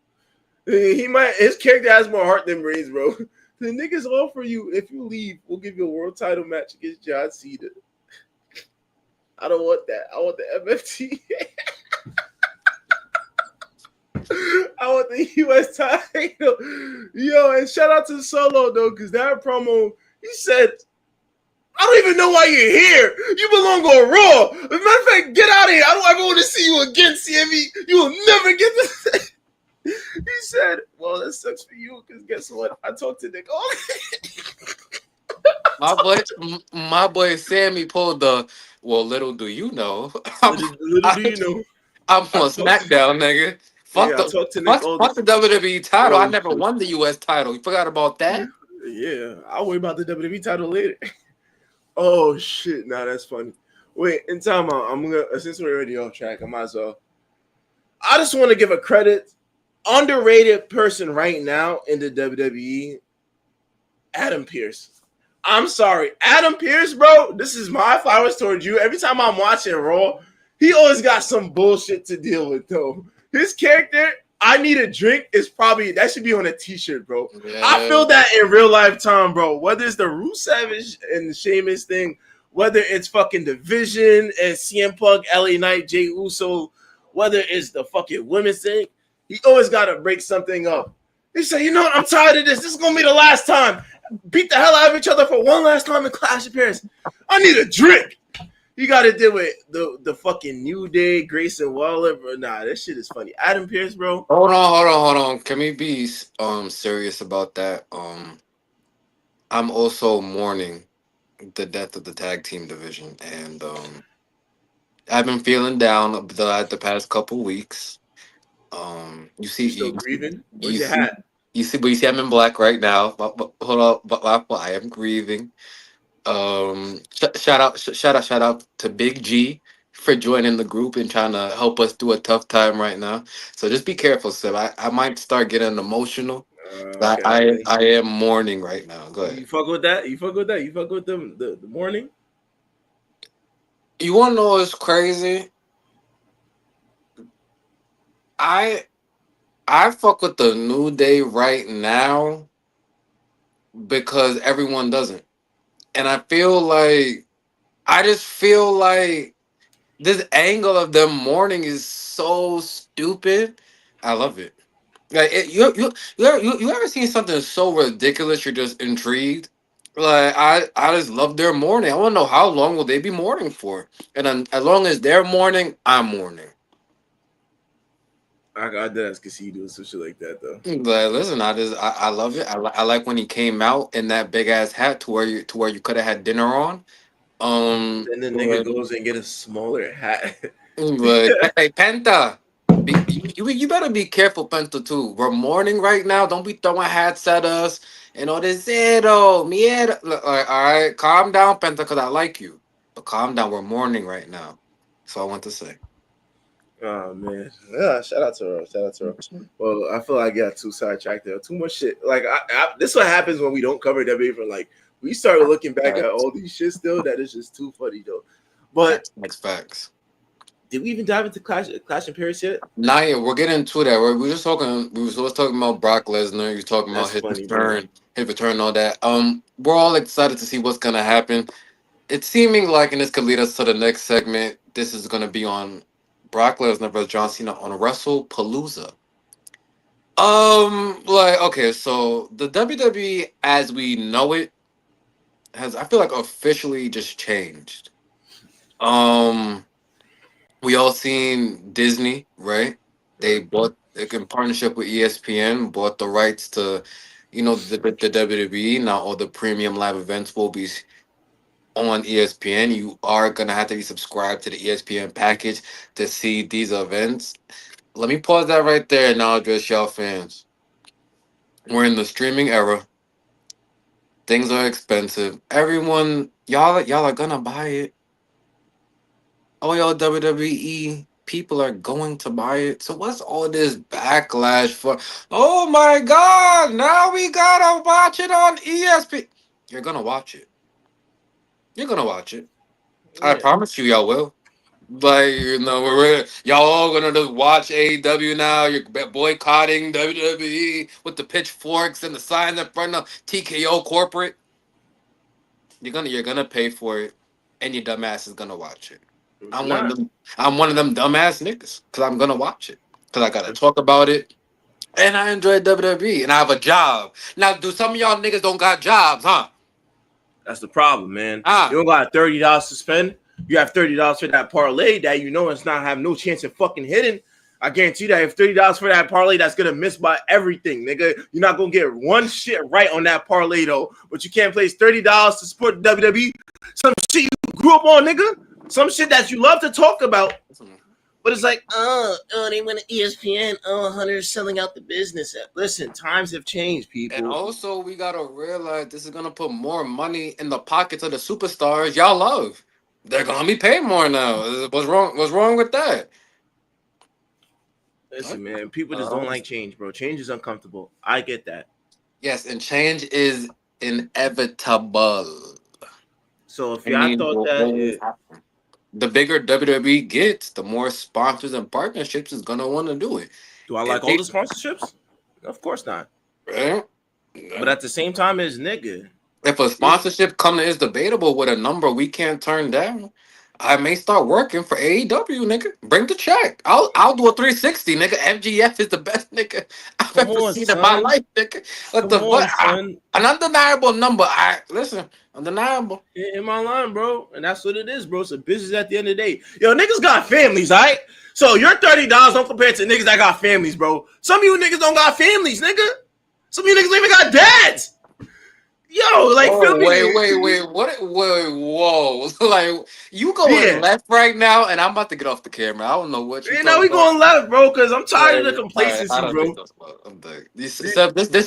He might. His character has more heart than brains, bro. The niggas offer you if you leave, we'll give you a world title match against John Cena. I don't want that. I want the MFT. I want the US title. Yo, and shout out to Solo though, because that promo, he said, I don't even know why you're here. You belong on Raw. As a matter of fact, get out of here. I don't ever want to see you again, Sammy. You will never get this. He said, well, that sucks for you, because guess what? I talked to Nick. Oh. My boy Sammy pulled the. Well, little do you know, I'm, Little do I, you know, I'm I on talked to SmackDown, nigga. Fuck yeah, I the talked to Nick fuck, Aldis. fuck the WWE title. I Oh never shit. won the US title. You forgot about that? Yeah, I'll worry about the WWE title later. Oh shit, nah, that's funny. Wait, in time out, I'm gonna since we're already off track, I might as well. I just want to give a credit, underrated person right now in the WWE, Adam Pearce. I'm sorry, Adam Pearce, bro. This is my flowers towards you. Every time I'm watching Raw, he always got some bullshit to deal with, though. His character, I need a drink, is probably that should be on a t-shirt, bro. I Yeah. feel that in real life time, bro. Whether it's the Rusev and the Sheamus thing, whether it's fucking Division and CM Punk, LA Knight, Jay Uso, whether it's the fucking women's thing, he always got to break something up. He said, you know what? I'm tired of this. This is going to be the last time. Beat the hell out of each other for one last time in Clash Appearance. I need a drink. You got to deal with the fucking New Day, Grayson Waller, bro. Nah, this shit is funny. Adam Pearce, bro. Hold on. Can we be serious about that? I'm also mourning the death of the tag team division, and I've been feeling down the past couple weeks. You see, You still grieving? you Where's your see, hat? you see, I'm in black right now. But hold up, but I am grieving. Shout out to Big G for joining the group and trying to help us through a tough time right now. So just be careful, Seb. I might start getting emotional. I, Okay, I okay. I am mourning right now. Go ahead. You fuck with that? You fuck with that? You fuck with the morning? You want to know what's crazy? I I fuck with the New Day right now because everyone doesn't, and I just feel like this angle of them mourning is so stupid. I love it. Like you ever seen something so ridiculous? You're just intrigued. Like I just love their mourning. I want to know how long will they be mourning for, and then, as long as they're mourning, I'm mourning. I did ask see you doing some shit like that though. But listen, I love it. I like when he came out in that big ass hat to where you could have had dinner on. Then the nigga But, goes and get a smaller hat. hey Penta, you better be careful, Penta too. We're mourning right now. Don't be throwing hats at us and all this zero mierda. Look, all right, calm down, Penta, because I like you. But calm down. We're mourning right now. So I want to say. Oh man, yeah. Shout out to her. Shout out to her. Well, I feel like I got too sidetracked there. Too much shit. Like this is what happens when we don't cover WWE. For like we started looking back at Facts, all these shit still. That is just too funny though. But facts. did we even dive into Clash and Paris yet? Nah, yeah, we're getting to that. We're just talking. We was talking about Brock Lesnar. You're talking about That's his funny, bro. return, all that. We're all excited to see what's gonna happen. It's seeming like, and this could lead us to the next segment. This is gonna be on Brock Lesnar versus John Cena on WrestlePalooza. Like, okay, so the WWE as we know it has, I feel like, officially just changed. Um, we all seen Disney, right? They Mm. bought, like, in partnership with ESPN, bought the rights to, the WWE. Now all the premium live events will be on ESPN. You are gonna have to be subscribed to the ESPN package to see these events. Let me pause that right there and now address y'all fans. We're in the streaming era. Things are expensive. Everyone, y'all are gonna buy it. All y'all WWE people are going to buy it. So what's all this backlash for? Oh my God! Now we gotta watch it on ESPN. You're gonna watch it. You're gonna watch it. I Yeah, promise you, y'all will. Like, y'all all gonna just watch AEW now. You're boycotting WWE with the pitchforks and the signs in front of TKO corporate. You're gonna pay for it, and your dumbass is gonna watch it. if I'm one of not, them. I'm one of them dumbass niggas because I'm gonna watch it because I gotta talk about it, and I enjoy WWE, and I have a job. Now, do some of y'all niggas don't got jobs, huh? that's the problem, man. You Ah, don't got $30 to spend. You have $30 for that parlay that you know it's not have no chance of fucking hitting. I guarantee you that if $30 for that parlay, that's gonna miss by everything, nigga. You're not gonna get one shit right on that parlay though. But you can't place $30 to support WWE. Some shit you grew up on, nigga. Some shit that you love to talk about. But it's like, they went to ESPN. Oh, Hunter's selling out the business. Listen, times have changed, and people. also we gotta realize this is gonna put more money in the pockets of the superstars y'all love. They're gonna be paid more now. What's wrong? What's wrong with that? Listen, man, people just don't Uh, like change, bro. Change is uncomfortable. I get that. yes, and change is inevitable. So if I y'all mean, thought will that, always happen. The bigger WWE gets, the more sponsors and partnerships is gonna want to do it. do I If like all they, the sponsorships? Of course not. right? But at the same time, as nigga, If a this sponsorship come to is debatable with a number we can't turn down, I may start working for AEW, nigga. Bring the check. I'll do a 360, nigga. MGF is the best nigga I've come ever on, seen in my son. life, nigga. What Come the fuck? on, son. An undeniable number. I listen, undeniable. In my line, bro. And that's what it is, bro. It's a business at the end of the day. Yo, niggas got families, all right? So your $30 don't compare to niggas that got families, bro. Some of you niggas don't got families, nigga. Some of you niggas don't even got dads. Yo, like, feel Oh me? wait! What? Wait, whoa! Like you going Yeah. left right now, and I'm about to get off the camera. I don't know what you You know, talking we about. going left, bro, because I'm tired of the Like, all right, I complacency, don't think bro. that's what I'm doing. This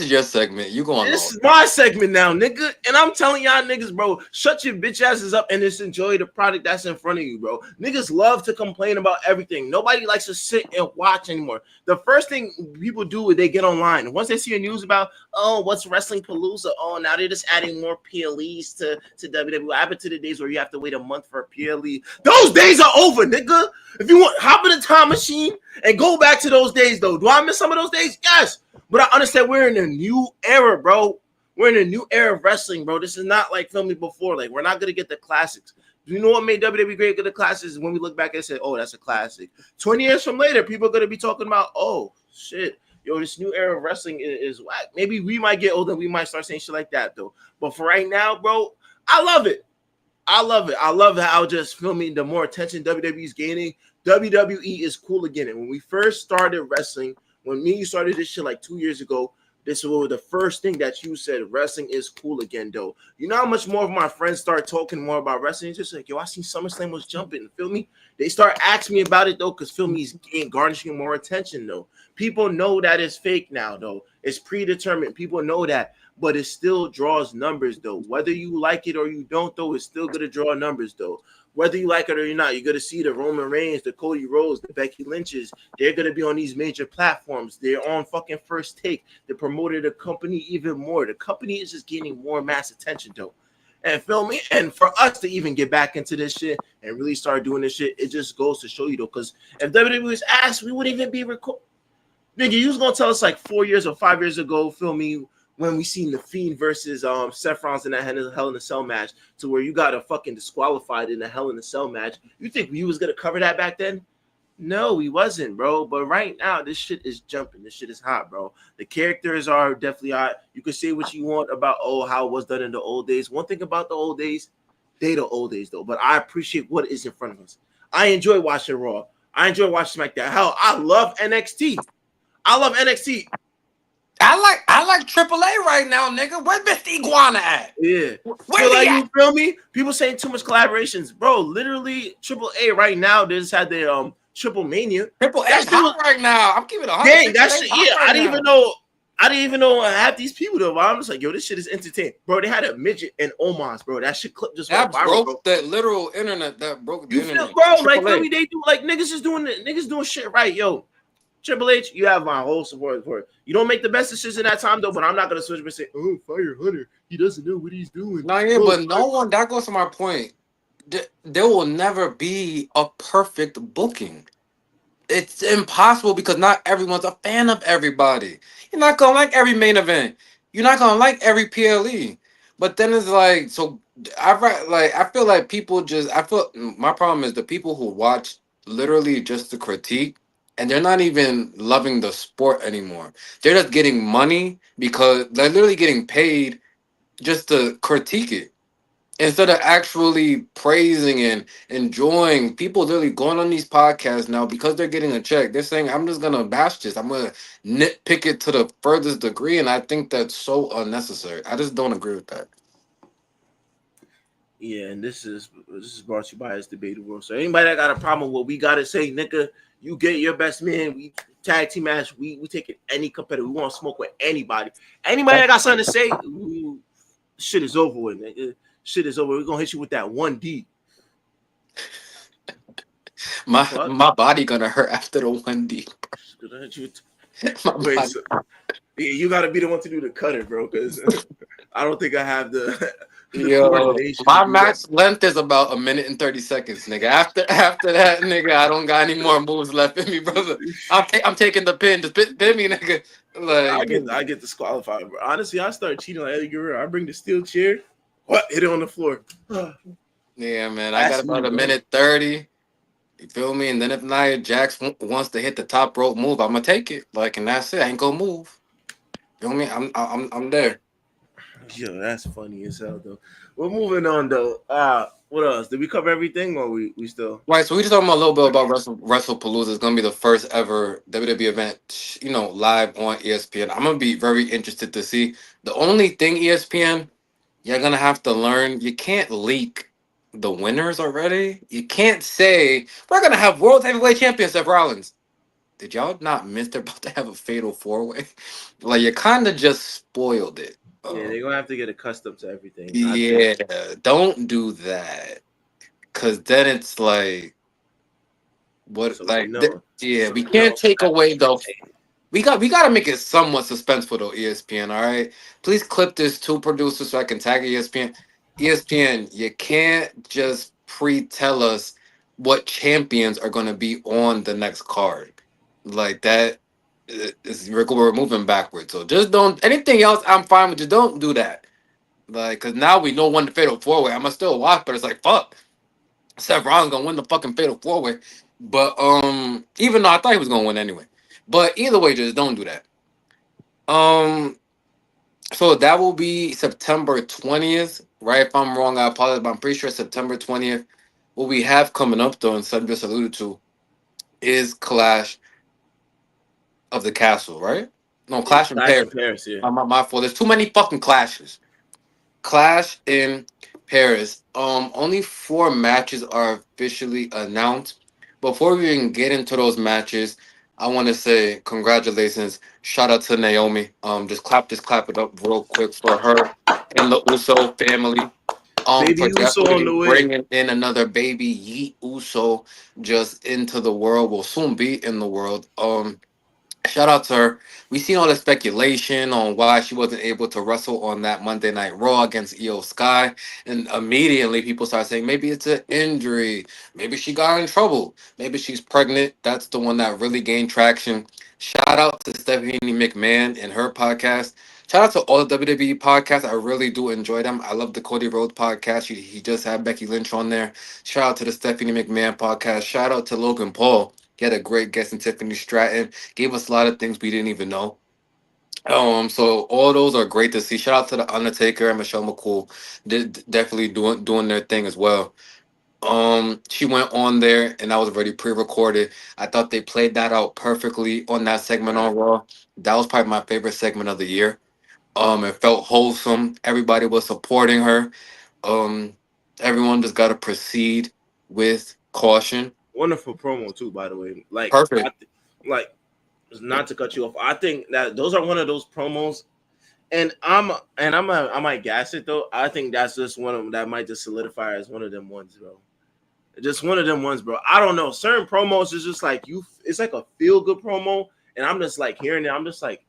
is your segment. You going This off? is my segment now, nigga. And I'm telling y'all niggas, bro, shut your bitch asses up and just enjoy the product that's in front of you, bro. Niggas love to complain about everything. Nobody likes to sit and watch anymore. The first thing people do is they get online. Once they see a news about, oh, what's Wrestling Palooza? Oh, now they're just adding more PLEs to WWE. What happened to the days where you have to wait a month for a PLE? Those days are over, nigga. If you want, hop in a time machine and go back to those days, though. Do I miss some of those days? Yes. But I understand we're in a new era, bro. We're in a new era of wrestling, bro. This is not like filming before. Like, we're not gonna get the classics. Do you know what made WWE great? Get the classics when we look back and say, "Oh, that's a classic." 20 years from later, people are gonna be talking about, "Oh, shit, yo, this new era of wrestling is whack." Maybe we might get older, we might start saying shit like that, though. But for right now, bro, I love it. I love it. I love how just filming the more attention WWE's gaining, WWE is cool again. And when we first started wrestling, when me and you started this shit like 2 years ago, this was the first thing that you said. Wrestling is cool again, though. You know how much more of my friends start talking more about wrestling? It's just like, yo, I seen SummerSlam was jumping. Feel me? They start asking me about it though, because feel me, he's garnishing more attention though. People know that it's fake now though. It's predetermined. People know that, but it still draws numbers though. Whether you like it or you don't though, it's still gonna draw numbers though. Whether you like it or you're not, you're gonna see the Roman Reigns, the Cody Rhodes, the Becky Lynches. They're gonna be on these major platforms. They're on fucking First Take. They promoted the company even more. The company is just gaining more mass attention though. And feel me? And for us to even get back into this shit and really start doing this shit, it just goes to show you though. Because if WWE was asked, we wouldn't even be recording. Nigga, you was gonna tell us like 4 years or 5 years ago, feel me, when we seen the Fiend versus Seth Rollins in that Hell in a Cell match, to where you got a fucking disqualified in the Hell in a Cell match. You think we was gonna cover that back then? No, we wasn't, bro. But right now, this shit is jumping. This shit is hot, bro. The characters are definitely hot. You can say what you want about how it was done in the old days. One thing about the old days, they the old days though. But I appreciate what is in front of us. I enjoy watching Raw. I enjoy watching SmackDown. Hell, I love NXT. I love NXT. I like AAA right now, nigga. Where's Mr. Iguana at? Yeah. Where's he Like, at? you feel me? People saying too much collaborations. Bro, literally AAA right now, they just had their Triple Mania. Triple A That shit hot was right now. I'm keeping it 100. dang, that Triple A shit, hot yeah. right now. I didn't even know half these people though. But I'm just like, yo, this shit is entertaining. Bro, they had a midget and Omos, bro. That shit clip just went That viral, bro. broke the literal internet. That broke the You feel, internet. bro, like Triple feel A. me? They do like niggas doing shit right, yo. Triple H, you have my whole support for it. You don't make the best decision that time though, but I'm not gonna switch and say, "Oh, fire Hunter, he doesn't know what he's doing." No, yeah, Oh, but no one. That goes to my point. There will never be a perfect booking. It's impossible because not everyone's a fan of everybody. You're not gonna like every main event. You're not gonna like every PLE. But then it's like, so I feel like people just I feel my problem is the people who watch literally just to critique, and they're not even loving the sport anymore. They're just getting money because they're literally getting paid just to critique it instead of actually praising and enjoying. People literally going on these podcasts now because they're getting a check. They're saying, I'm just gonna bash this, I'm gonna nitpick it to the furthest degree, and I think that's so unnecessary. I just don't agree with that. yeah, and this is brought to you by this debatable. So anybody that got a problem with what we gotta say, nigga, you get your best man. We tag team match. We taking any competitor. We want to smoke with anybody. Anybody that got something to say, shit is over with, nigga. Shit is over. We're gonna hit you with that 1D. my Fuck. my body gonna hurt after the 1D. Gonna hit you with. My Wait, body. so, yeah, you gotta be the one to do the cutter, bro, because I don't think I have the Yo, coordination to my do that. max length is about 1 minute and 30 seconds, nigga. After that, nigga, I don't got any more moves left in me, brother. I'm taking the pin. Just pin me, nigga. I Like, get I get disqualified, bro. Honestly, I start cheating like Eddie Guerrero. I bring the steel chair, what hit it on the floor. yeah, man. I got That's about me, a bro. minute 30. You feel me? And then if Nia Jax wants to hit the top rope move, I'm gonna take it. Like, and that's it. I ain't gonna move. Feel me? I'm there. Yo, that's funny as hell, though. We're moving on, though. What else? Did we cover everything, or we still? Right, so we just talking a little bit about WrestlePalooza. It's gonna be the first ever WWE event, live on ESPN. I'm gonna be very interested to see. The only thing, ESPN, you're gonna have to learn. You can't leak the winners already. You can't say we're gonna have World Heavyweight Champion Seth Rollins. Did y'all not miss they're about to have a fatal 4-way? Like, you kind of just spoiled it. Yeah, they're gonna have to get accustomed to everything. I think Yeah, don't do that. Cause then it's like what so. We like know. yeah, So we we know. can't take away though. We gotta make it somewhat suspenseful though, ESPN, all right? Please clip this to producers so I can tag ESPN. ESPN, you can't just pre-tell us what champions are gonna be on the next card. Like that is we're moving backwards. So just don't anything else I'm fine with, just don't do that. Like, cause now we know when the fatal 4-way. I'ma still watch, but it's like fuck. Seth Rollins gonna win the fucking fatal 4-way. But even though I thought he was gonna win anyway. But either way, just don't do that. Um, so that will be September 20th, right? If I'm wrong, I apologize, but I'm pretty sure September 20th. What we have coming up though, and Seth just alluded to. is Clash of the Castle, right? No, Yeah, Clash in Clash in Paris. Paris. Yeah, My fault. There's too many fucking clashes. Clash in Paris. Only 4 matches are officially announced. Before we even get into those matches, I want to say congratulations. Shout out to Naomi. Just clap it up real quick for her and the Uso family. Baby For Uso on definitely the way. bringing in another baby Yeet Uso just into the world. Will soon be in the world. Shout out to her. We seen all the speculation on why she wasn't able to wrestle on that Monday Night Raw against Io Sky, and immediately people started saying maybe it's an injury, maybe she got in trouble, maybe she's pregnant. That's the one that really gained traction. Shout out to Stephanie McMahon and her podcast. Shout out to all the WWE podcasts. I really do enjoy them. I love the Cody Rhodes podcast. He just had Becky Lynch on there. Shout out to the Stephanie McMahon podcast. Shout out to Logan Paul. He had a great guest in Tiffany Stratton, gave us a lot of things we didn't even know. So all those are great to see. Shout out to the Undertaker and Michelle McCool, definitely doing their thing as well. She went on there, and that was already pre-recorded. I thought they played that out perfectly on that segment Right. on Raw. That was probably my favorite segment of the year. It felt wholesome. Everybody was supporting her. Um, Everyone just got to proceed with caution. Wonderful promo too, by the way. Perfect. Like not to cut you off. I think that those are one of those promos, and I might gas it though. I think that's just one of them that might just solidify as one of them ones, bro. Just one of them ones, bro. I don't know. Certain promos is just like you. It's like a feel good promo, and I'm just like hearing it. I'm just like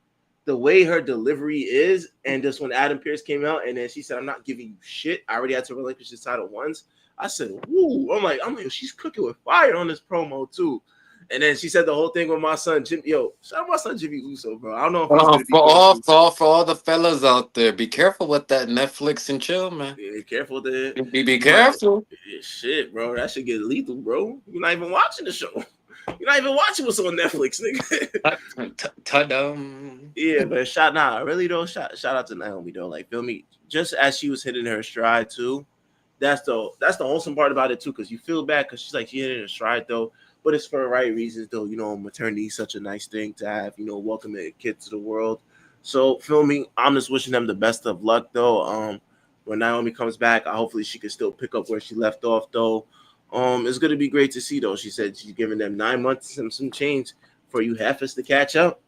the way her delivery is, and just when Adam Pearce came out, and then she said, "I'm not giving you shit. I already had to relinquish this title once." I said, "Woo!" I'm like, she's cooking with fire on this promo too. And then she said the whole thing with my son Jim. Yo, shout out my son Jimmy Uso, bro. I don't know if he's gonna be going through. For all the fellas out there, be careful with that Netflix and chill, man. Yeah, careful there. Be You might careful. shit, bro. That should get lethal, bro. You're not even watching the show. You're not even watching what's on Netflix, nigga. Ta-dum. Yeah, but really though, shout out to Naomi though. Like, feel me? Just as she was hitting her stride too. That's the wholesome part about it too, because you feel bad because she's like she hit it in her stride though, but it's for the right reasons though. Maternity is such a nice thing to have. Welcoming a kid to the world. So feel me? I'm just wishing them the best of luck though. When Naomi comes back, hopefully she can still pick up where she left off though. It's gonna be great to see though. She said she's giving them 9 months and some change for you heifers to catch up.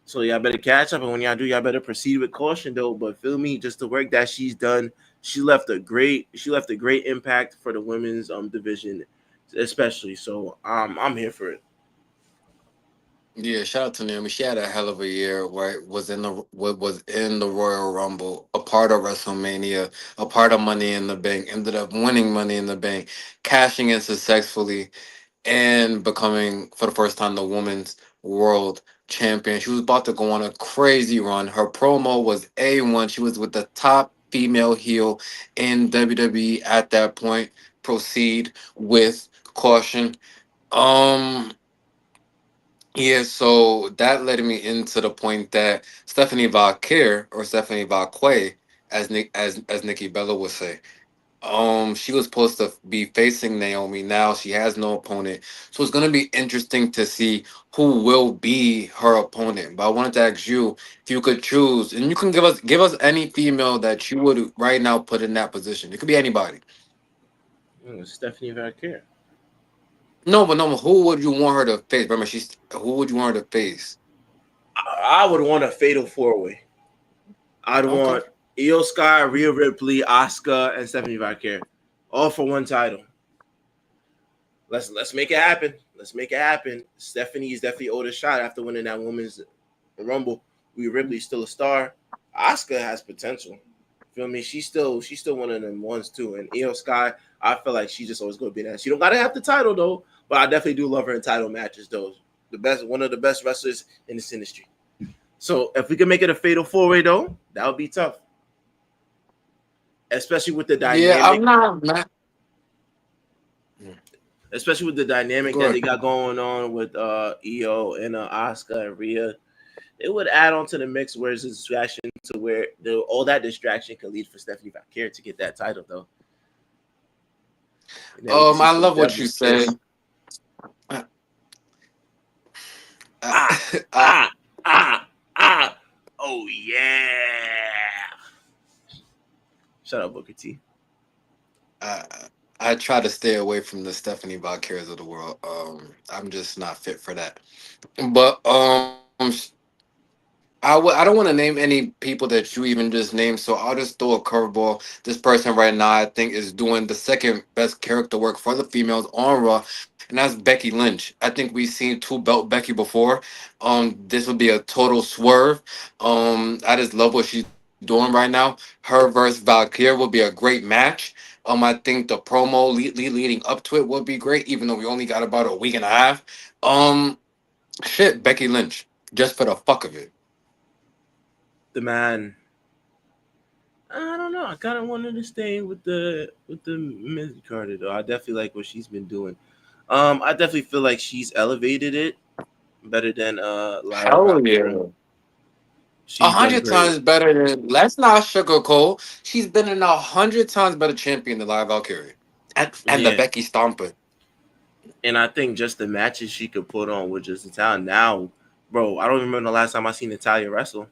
So y'all better catch up, and when y'all do, y'all better proceed with caution, though. But feel me, just the work that she's done, she left a great impact for the women's division, especially. So I'm here for it. Yeah, shout out to Naomi. She had a hell of a year. Right, was in the Royal Rumble, a part of WrestleMania, a part of Money in the Bank. Ended up winning Money in the Bank, cashing in successfully, and becoming for the first time the women's world champion. She was about to go on a crazy run. Her promo was A1. She was with the top female heel in WWE at that point. Proceed with caution. Um yeah, so that led me into the point that Stephanie Valkyr or Stephanie Valquay, as Nikki Bella would say, she was supposed to be facing Naomi. Now she has no opponent. So it's gonna be interesting to see who will be her opponent. But I wanted to ask you if you could choose, and you can give us any female that you would right now put in that position. It could be anybody. Stephanie Valkyrie. No, but no, who would you want her to face? Remember, she's who would you want her to face? I would want a fatal four way. I'd Okay. want Io Sky, Rhea Ripley, Asuka, and Stephanie Valkyrie, all for one title. Let's make it happen. Let's make it happen. Stephanie is definitely owed a shot after winning that women's Rumble. Rhea Ripley's still a star. Asuka has potential. Feel me? She's still one of them ones too. And Io Sky, I feel like she's just always gonna be that. She don't gotta have the title though, but I definitely do love her in title matches though. One of the best wrestlers in this industry. So if we can make it a fatal four way though, that would be tough, especially with the Yeah, I'm dynamic, not mad. especially with the dynamic Go that they ahead. got going on with Io and Asuka and Rhea. It would add on to the mix where it's a distraction to where all that distraction could lead for Stephanie Valkyrie to get that title though, and then we can see I some love what you Devil's say. kiss. Ah, I, ah, ah, ah. Oh yeah. Shut up, Booker T. I I try to stay away from the Stephanie Valkyries of the world. I'm just not fit for that. But I don't want to name any people that you even just named, so I'll just throw a curveball. This person right now, I think, is doing the second best character work for the females on Raw, and that's Becky Lynch. I think we've seen two belt Becky before. This would be a total swerve. I just love what she's doing right now. Her versus Valkyria would be a great match. I think the promo leading up to it would be great, even though we only got about a week and a half. Um, Shit, Becky Lynch, just for the fuck of it. The man. I don't know. I kind of wanted to stay with the Miss Carter though. I definitely like what she's been doing. I definitely feel like she's elevated it better than Lyra Hell Valkyria. yeah. A She's done hundred great, times better than. Let's not sugarcoat. She's been in 100 times better champion than Live Valkyrie, and the yeah. Becky Stomper. And I think just the matches she could put on with just Natalia now, bro. I don't remember the last time I seen Natalia wrestle.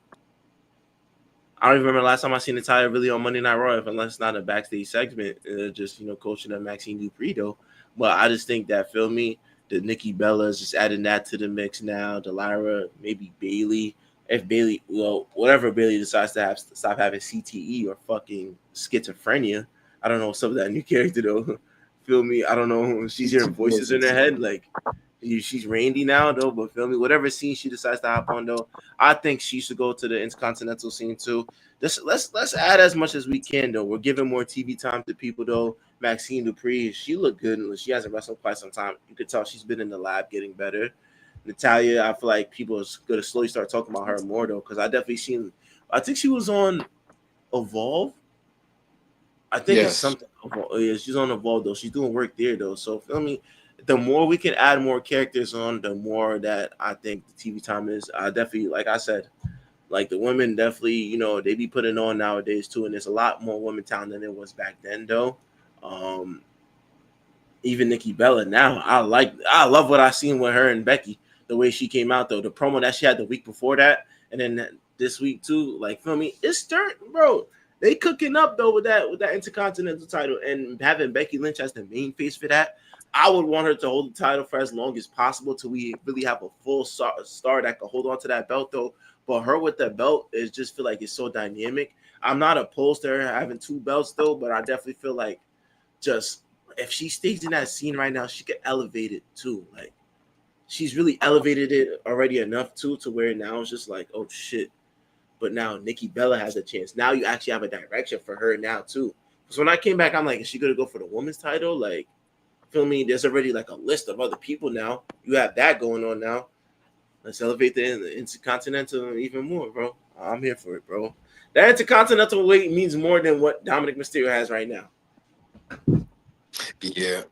I don't even remember the last time I seen Natalia really on Monday Night Raw, unless it's not a backstage segment, just coaching up Maxine Dupree though. But I just think that feel me, the Nikki Bella's just adding that to the mix now. The Lyra, maybe Bailey. If Bailey, well, whatever Bailey decides to have stop having CTE or fucking schizophrenia. I don't know some of that new character though. Feel me? I don't know. She's hearing voices in her head like she's Randy now though. But feel me? Whatever scene she decides to hop on though, I think she should go to the intercontinental scene too. Let's add as much as we can though. We're giving more TV time to people though. Maxine Dupree, she looked good. She hasn't wrestled quite some time. You could tell she's been in the lab getting better. Natalia, I feel like people are gonna slowly start talking about her more though, because I definitely seen. I think she was on Evolve. I think it's Yes. something. Yeah, she's on Evolve though. She's doing work there though. So feel me. The more we can add more characters on, the more that I think the TV time is. I definitely, like I said, like the women definitely, they be putting on nowadays too, and there's a lot more women talent than there was back then though. Um, Even Nikki Bella now, I love what I seen with her and Becky. The way she came out though, the promo that she had the week before that, and then this week too, like feel me, it's starting, bro. They cooking up though with that intercontinental title and having Becky Lynch as the main face for that. I would want her to hold the title for as long as possible till we really have a full star that can hold on to that belt though. But her with the belt is just feel like it's so dynamic. I'm not opposed to her having two belts though, but I definitely feel like just if she stays in that scene right now, she could elevate it too. Like she's really elevated it already enough too to where now it's just like, oh shit. But now Nikki Bella has a chance. Now you actually have a direction for her now too. So when I came back, I'm like, is she gonna go for the women's title? Like, feel me? There's already like a list of other people now. You have that going on now. Let's elevate the Intercontinental even more, bro. I'm here for it, bro. That Intercontinental weight means more than what Dominic Mysterio has right now. Yeah.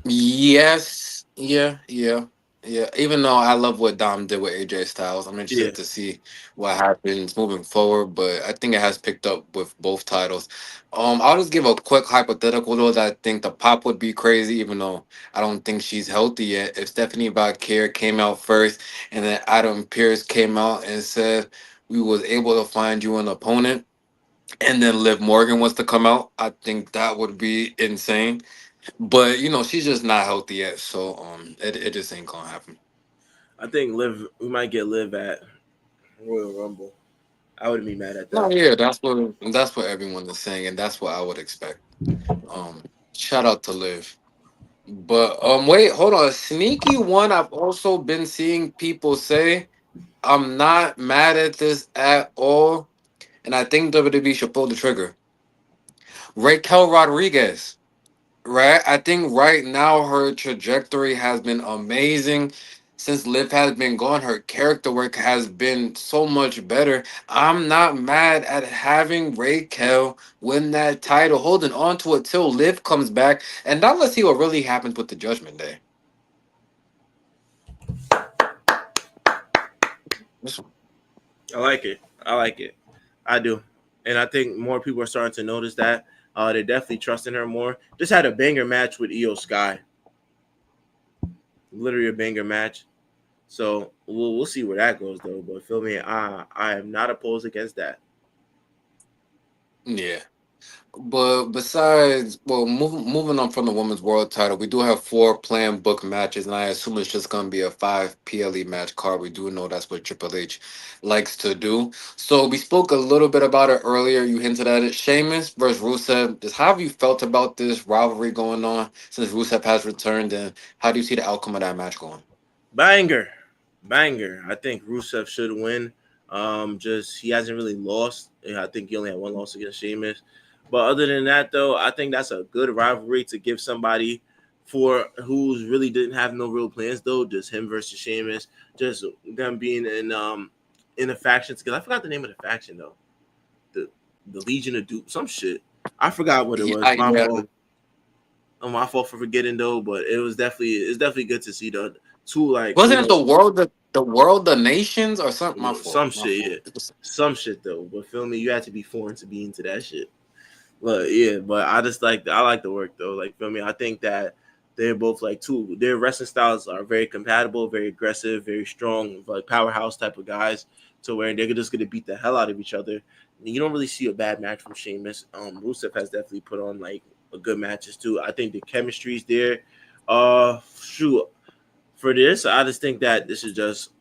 Yes. Yeah. Yeah. Yeah. Even though I love what Dom did with AJ Styles, I'm Yeah. interested to see what happens moving forward. But I think it has picked up with both titles. I'll just give a quick hypothetical though that I think the pop would be crazy, even though I don't think she's healthy yet. If Stephanie Bakir came out first, and then Adam Pierce came out and said we was able to find you an opponent, and then Liv Morgan wants to come out, I think that would be insane. But she's just not healthy yet, so it just ain't gonna happen. I think Liv we might get Liv at Royal Rumble. I wouldn't be mad at No, that. yeah, that's what everyone is saying, and that's what I would expect. Um, Shout out to Liv. But wait, hold on. A sneaky one I've also been seeing people say. I'm not mad at this at all, and I think WWE should pull the trigger. Raquel Rodriguez. Right? I think right now her trajectory has been amazing. Since Liv has been gone, her character work has been so much better. I'm not mad at having Raquel win that title, holding on to it till Liv comes back. And now let's see what really happens with the Judgment Day. This one. I like it. I like it. I do. And I think more people are starting to notice that. They're definitely trusting her more. Just had a banger match with Io Sky. Literally a banger match. So we'll see where that goes though. But feel me, I am not opposed against that. Yeah. But besides, well, moving on from the women's world title, we do have four planned book matches, and I assume it's just going to be a five PLE match card. We do know that's what Triple H likes to do. So we spoke a little bit about it earlier. You hinted at it. Sheamus versus Rusev. Just how have you felt about this rivalry going on since Rusev has returned, and how do you see the outcome of that match going? Banger, banger. I think Rusev should win. Just he hasn't really lost. I think he only had one loss against Sheamus. But other than that, though, I think that's a good rivalry to give somebody for who's really didn't have no real plans though. Just him versus Sheamus. Just them being in a faction together. I forgot the name of the faction though. The the Legion of Doom, some shit. I forgot what it Yeah, was. My yeah. fault. My fault for forgetting though. But it's definitely good to see the two like Wasn't it the world, the nations, or something? My fault. some My shit, yeah. fault. Some shit though. But feel me, you have to be foreign to be into that shit. But yeah, but I like the work though. Like feel me, I think that they're both like two. Their wrestling styles are very compatible, very aggressive, very strong, like powerhouse type of guys. To where they're just gonna beat the hell out of each other. You don't really see a bad match from Sheamus. Rusev has definitely put on like a good matches too. I think the chemistry's there. Shoot, for this, I just think that this is just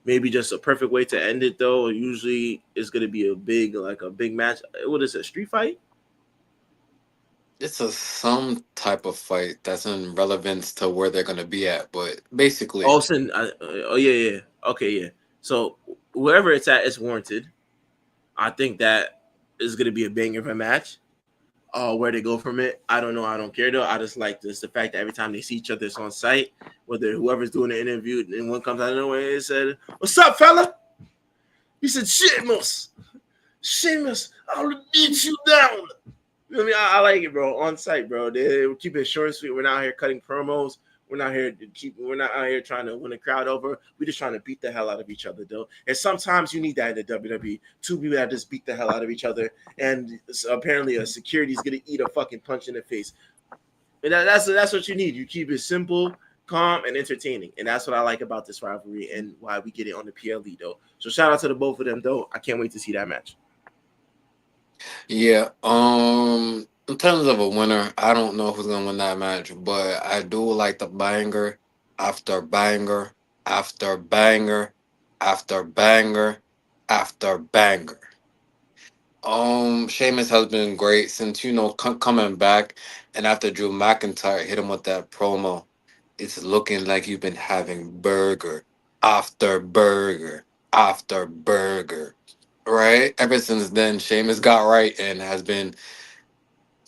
maybe just a perfect way to end it though. Usually it's gonna be a big match. What is it, street fight? It's a some type of fight that's in relevance to where they're gonna be at, but basically, Oh, oh yeah, yeah. Okay, yeah. So wherever it's at, it's warranted. I think that is gonna be a banger of a match. Where they go from it, I don't know. I don't care though. I just like this the fact that every time they see each other, it's on site. Whether whoever's doing the interview, and one comes out of nowhere and said, "What's up, fella?" He said, "Sheamus, Sheamus, I'll beat you down." You know what I mean? I like it, bro. On site, bro. They keep it short and sweet. We're not here cutting promos. We're not here to keep. We're not out here trying to win the crowd over. We're just trying to beat the hell out of each other, though. And sometimes you need that in the WWE. Two people that just beat the hell out of each other, and apparently a security's gonna eat a fucking punch in the face. And that's what you need. You keep it simple, calm, and entertaining. And that's what I like about this rivalry and why we get it on the PLE, though. So shout out to the both of them, though. I can't wait to see that match. yeah. In terms of a winner, I don't know who's gonna win that match, but I do like the banger after banger after banger after banger after banger. Sheamus has been great since coming back, and after Drew McIntyre hit him with that promo, it's looking like you've been having burger after burger after burger, right? Ever since then, Sheamus got right and has been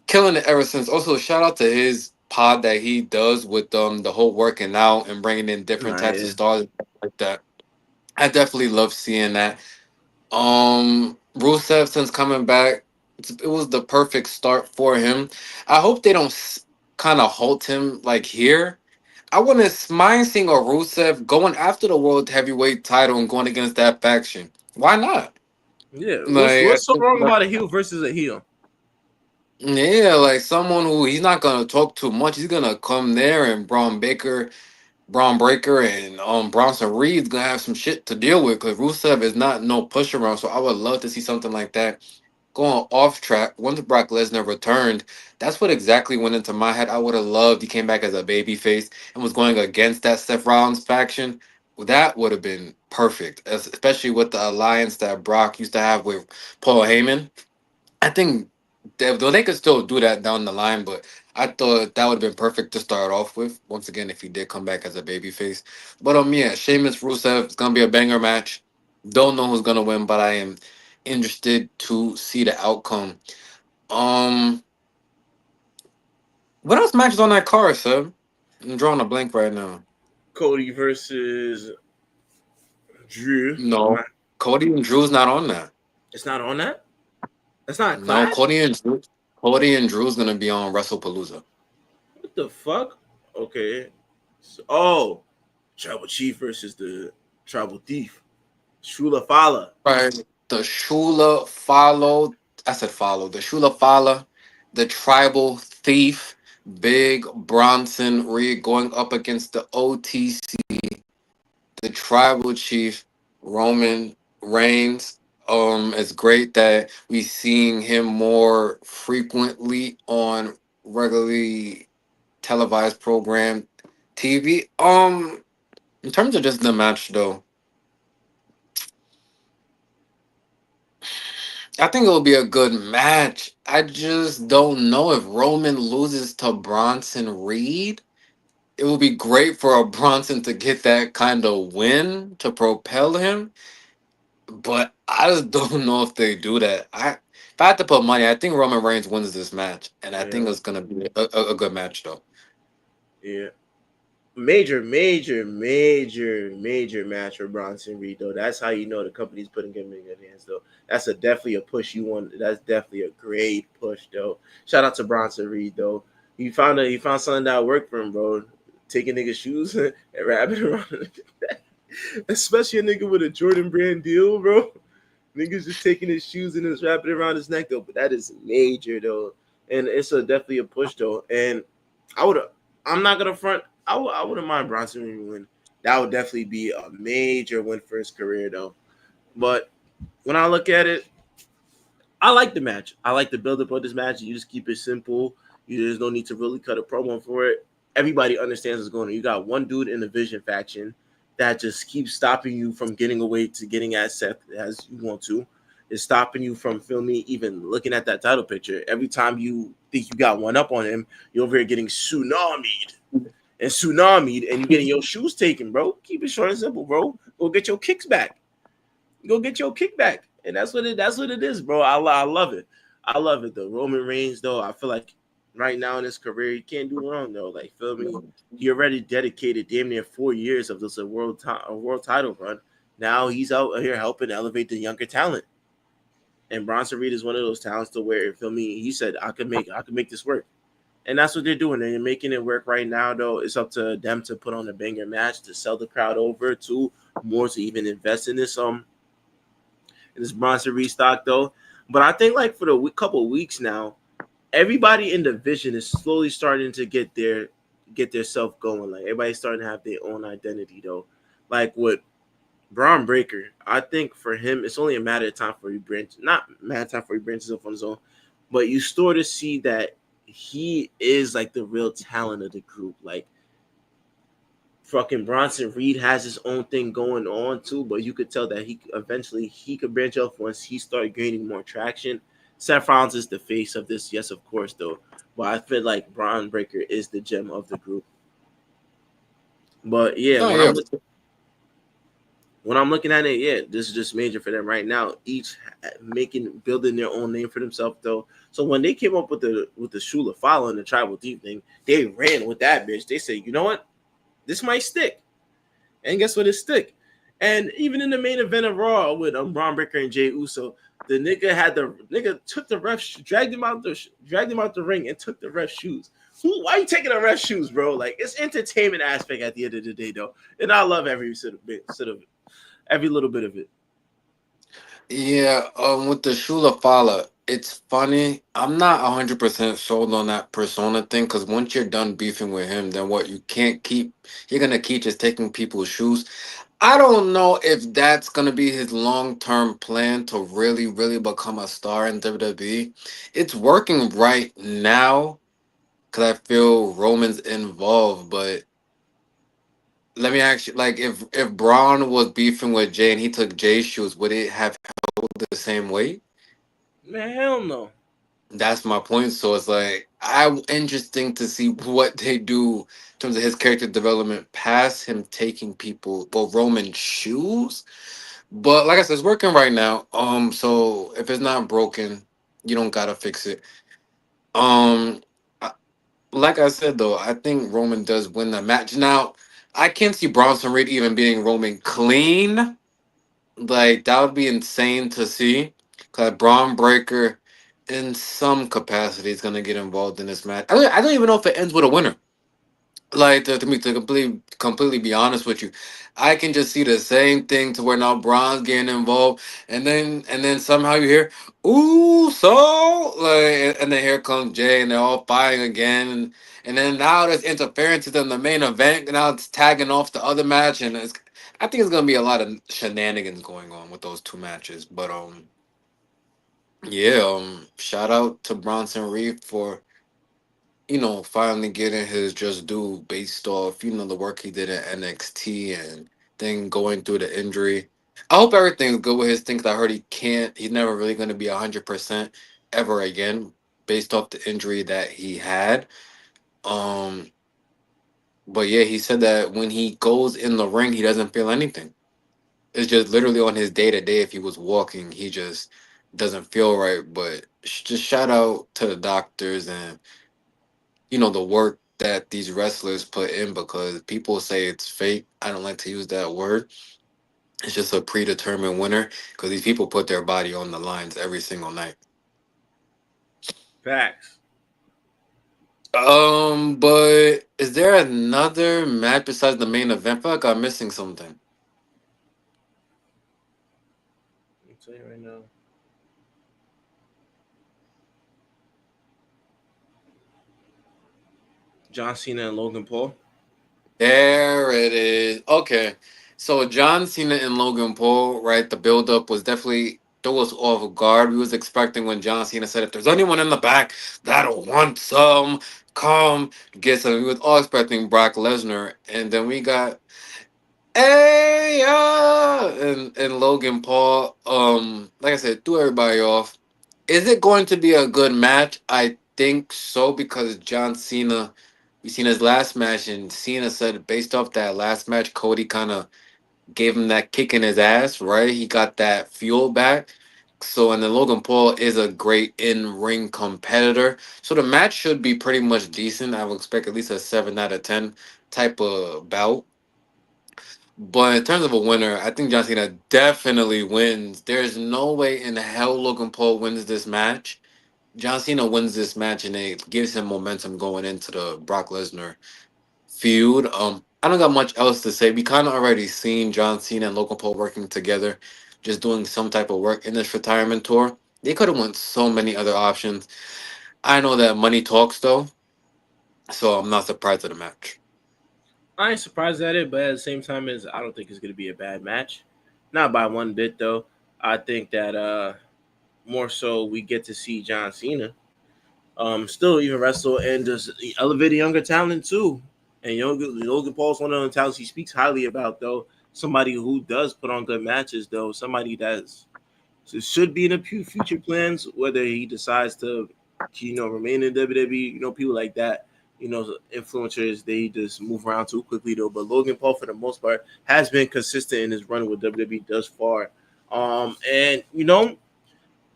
killing it ever since. Also, shout out to his pod that he does with the whole working out and bringing in different Nah, types of yeah. stars like that. I definitely love seeing that. Rusev since coming back, it was the perfect start for him. I hope they don't kind of halt him like here. I wouldn't mind seeing a Rusev going after the world heavyweight title and going against that faction. Why not? Yeah. Like, What's so wrong about a heel versus a heel? yeah, like someone who he's not gonna talk too much. He's gonna come there and Braun Breaker, and Bronson Reed's gonna have some shit to deal with because Rusev is not no push around. So I would love to see something like that going off track. Once Brock Lesnar returned, that's what exactly went into my head. I would have loved he came back as a babyface and was going against that Seth Rollins faction. That would have been perfect, especially with the alliance that Brock used to have with Paul Heyman. I think though they could still do that down the line, but I thought that would have been perfect to start off with. Once again, if he did come back as a babyface, but yeah, Sheamus Rusev, it's gonna be a banger match. Don't know who's gonna win, but I am interested to see the outcome. Um, what else matches on that card, sir? I'm drawing a blank right now. Cody versus Drew. No, Cody and Drew's not on that. It's not on that. It's not a No, clash. Cody and Drew's gonna be on WrestlePalooza. What the fuck? Okay. So, oh, Tribal Chief versus the Tribal Thief. Shula Fala. Right. The Shula follow. I said follow. The Shula Fala, the tribal thief, Big Bronson Reed going up against the OTC. the tribal chief Roman Reigns. It's great that we seeing him more frequently on regularly televised program TV. In terms of just the match though, I think it will be a good match. I just don't know if Roman loses to Bronson Reed. It would be great for a Bronson to get that kind of win to propel him, but I just don't know if they do that. If I had to put money, I think Roman Reigns wins this match, and I think Yeah, it's gonna be a good match though. yeah. Major match for Bronson Reed though. That's how you know the company's putting him in good hands though. That's a definitely a push you want. That's definitely a great push though. Shout out to Bronson Reed though. He found something that worked for him, bro. Taking niggas' shoes and wrapping around. Especially a nigga with a Jordan brand deal, bro. Niggas just taking his shoes and just wrapping it around his neck though. But that is major though, and it's a definitely a push though. And I would, I'm not gonna front. I wouldn't mind Bronson Reed win. That would definitely be a major win for his career though. But when I look at it, I like the match. I like the build up of this match. You just keep it simple. There's no need to really cut a promo for it. Everybody understands what's going on. You got one dude in the Vision faction that just keeps stopping you from getting away to getting at Seth as you want to. It's stopping you from filming, even looking at that title picture. Every time you think you got one up on him, you're over here getting tsunamied, and you're getting your shoes taken, bro. Keep it short and simple, bro. Go get your kicks back. Go get your kickback, and that's what it is, bro. I love it. I love it though. Roman Reigns though, I feel like right now in his career, he can't do wrong though. Like feel me, he already dedicated damn near 4 years of this a world title run. Now he's out here helping elevate the younger talent, and Bronson Reed is one of those talents to where feel me. He said I could make this work. And that's what they're doing. They're making it work right now, though. It's up to them to put on a banger match to sell the crowd over to more to even invest in this Bronson restock though. But I think like for the couple of weeks now, everybody in the division is slowly starting to get their self going. Like everybody's starting to have their own identity though. Like with Braun Breaker, I think for him it's only a matter of time for he branch not matter of time for he branches off on his own, but you start to see that he is like the real talent of the group. Like fucking Bronson Reed has his own thing going on too, but you could tell that he could branch off once he started gaining more traction. Seth Rollins is the face of this, yes, of course, though. But I feel like Braun Breaker is the gem of the group. But yeah, No, when yeah, I'm looking at it, yeah, this is just major for them right now. Each building their own name for themselves though. So when they came up with the Shula Fala and the Tribal Deep thing, they ran with that bitch. They said, you know what, this might stick. And guess what? It stick. And even in the main event of Raw with Braun Breaker and Jey Uso, the nigga took the ref, dragged him out the ring, and took the ref shoes. Why are you taking the ref shoes, bro? Like it's entertainment aspect at the end of the day, though, and I love every sort of every little bit of it. yeah. With the Shula Fala, it's funny. I'm not 100% sold on that persona thing because once you're done beefing with him, then what? You can't keep. You're gonna keep just taking people's shoes. I don't know if that's gonna be his long term plan to really, really become a star in WWE. It's working right now because I feel Roman's involved, but let me ask you, like, if Braun was beefing with Jay and he took Jay's shoes, would it have held the same weight? Man, hell no. That's my point. So it's like I interesting to see what they do in terms of his character development past him taking people, well, Roman shoes. But like I said, it's working right now. So if it's not broken, you don't gotta fix it. Um, I- like I said though, I think Roman does win the match. Now, I can't see Bronson Reed even beating Roman clean. Like that would be insane to see. Cause Braun Breaker, in some capacity, is gonna get involved in this match. I don't even know if it ends with a winner. Like to completely be honest with you, I can just see the same thing to where now Braun's getting involved, and then somehow you hear, "Ooh, so," like, and then here comes Jay, and they're all fighting again, and then now there's interferences in the main event, and now it's tagging off the other match, and it's I think it's gonna be a lot of shenanigans going on with those two matches. But yeah, shout out to Bronson Reed for finally getting his just due based off the work he did at NXT and then going through the injury. I hope everything's good with his thing 'cause I heard he's never really gonna be 100% ever again based off the injury that he had. Um, but yeah, he said that when he goes in the ring, he doesn't feel anything. It's just literally on his day to day. If he was walking, he just doesn't feel right. But just shout out to the doctors and the work that these wrestlers put in because people say it's fake. I don't like to use that word. It's just a predetermined winner because these people put their body on the lines every single night. Facts. But is there another match besides the main event? I feel like I'm missing something. I'm telling you right now. John Cena and Logan Paul. There it is. Okay. So John Cena and Logan Paul, right? The build up was definitely threw us off guard. We was expecting when John Cena said, if there's anyone in the back that'll want some, come get some. We was all expecting Brock Lesnar. And then we got hey and Logan Paul. Like I said, threw everybody off. Is it going to be a good match? I think so because John Cena, we seen his last match, and Cena said based off that last match, Cody kind of gave him that kick in his ass, right? He got that fuel back. So, and then Logan Paul is a great in ring competitor. So the match should be pretty much decent. I would expect at least a 7 out of 10 type of bout. But in terms of a winner, I think John Cena definitely wins. There's no way in hell Logan Paul wins this match. John Cena wins this match and it gives him momentum going into the Brock Lesnar feud. I don't got much else to say. We kind of already seen John Cena and Logan Paul working together, just doing some type of work in this retirement tour. They could have went so many other options. I know that money talks though, so I'm not surprised at the match. I ain't surprised at it, but at the same time, is I don't think it's gonna be a bad match. Not by one bit though. I think that more so we get to see John Cena still even wrestle and just elevate a younger talent too. And Logan Paul's one of the talents he speaks highly about though. Somebody who does put on good matches though. Somebody that's should be in the future plans, whether he decides to, remain in WWE. People like that. Influencers they just move around too quickly though. But Logan Paul, for the most part, has been consistent in his run with WWE thus far. And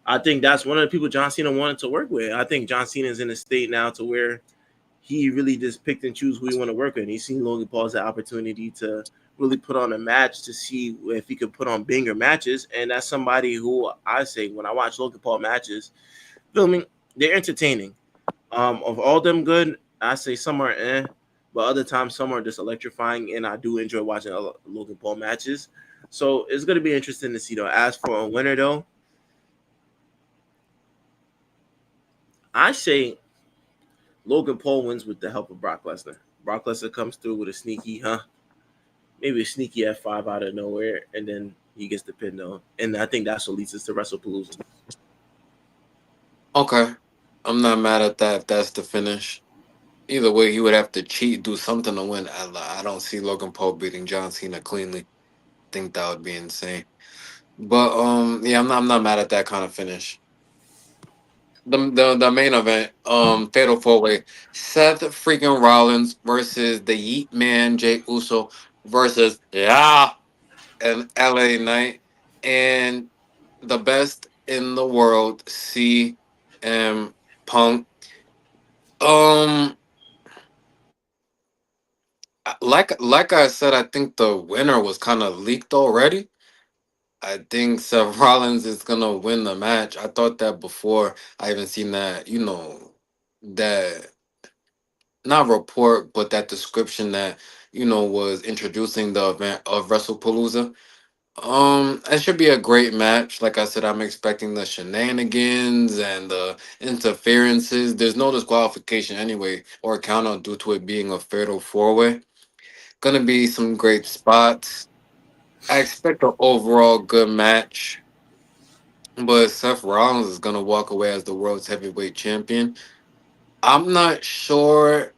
I think that's one of the people John Cena wanted to work with. I think John Cena is in a state now to where he really just picked and choose who he want to work with. And he's seen Logan Paul as an opportunity to really put on a match to see if he could put on banger matches. And that's somebody who I say when I watch Logan Paul matches, filming, they're entertaining. Of all them good, I say some are but other times some are just electrifying. And I do enjoy watching Logan Paul matches. So it's going to be interesting to see though. As for a winner though, I say Logan Paul wins with the help of Brock Lesnar. Brock Lesnar comes through with a sneaky, maybe a sneaky F5 out of nowhere, and then he gets the pin though. And I think that's what leads us to WrestlePalooza. Okay, I'm not mad at that if that's the finish. Either way, he would have to cheat, do something to win. I don't see Logan Paul beating John Cena cleanly. Think that would be insane. But yeah, I'm not mad at that kind of finish. The main event, Fatal Four Way, Seth freaking Rollins versus the Yeet Man Jay Uso versus and LA Knight and the best in the world, CM Punk. Um, like I said, I think the winner was kind of leaked already. I think Seth Rollins is gonna win the match. I thought that before. I even seen that, that not report, but that description that was introducing the event of WrestlePalooza. It should be a great match. Like I said, I'm expecting the shenanigans and the interferences. There's no disqualification anyway, or count out due to it being a fatal four way. Gonna be some great spots. I expect an overall good match, but Seth Rollins is gonna walk away as the world's heavyweight champion. I'm not sure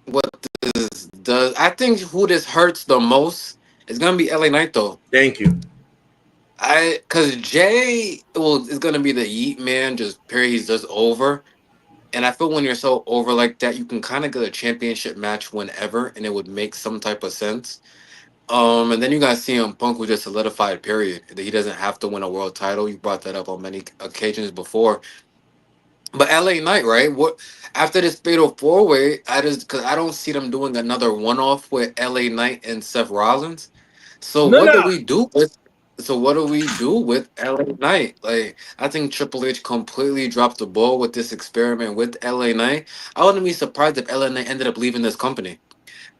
what this does. I think who this hurts the most is gonna be LA Knight though. Thank you. Cause Jay is gonna be the Yeet man, just period. He's just over. And I feel when you're so over like that, you can kind of get a championship match whenever, and it would make some type of sense. And then you got CM Punk, who just solidified, period, that he doesn't have to win a world title. You brought that up on many occasions before. But LA Knight, right? What after this fatal four way? I just because I don't see them doing another one off with LA Knight and Seth Rollins. So No, what do no. we do with? So what do we do with LA Knight? Like I think Triple H completely dropped the ball with this experiment with LA Knight. I wouldn't be surprised if LA Knight ended up leaving this company.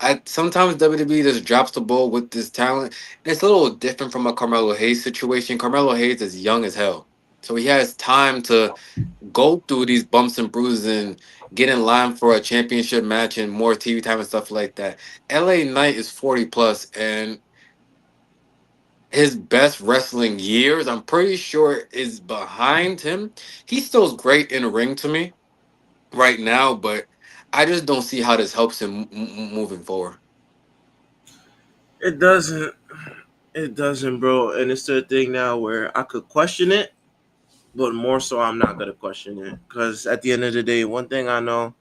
I sometimes WWE just drops the ball with this talent. And it's a little different from a Carmelo Hayes situation. Carmelo Hayes is young as hell, so he has time to go through these bumps and bruises and get in line for a championship match and more TV time and stuff like that. LA Knight is 40 plus and his best wrestling years, I'm pretty sure, is behind him. He still's great in the ring to me right now, but I just don't see how this helps him moving forward. It doesn't. It doesn't, bro. And it's the thing now where I could question it, but more so, I'm not gonna question it because at the end of the day, one thing I know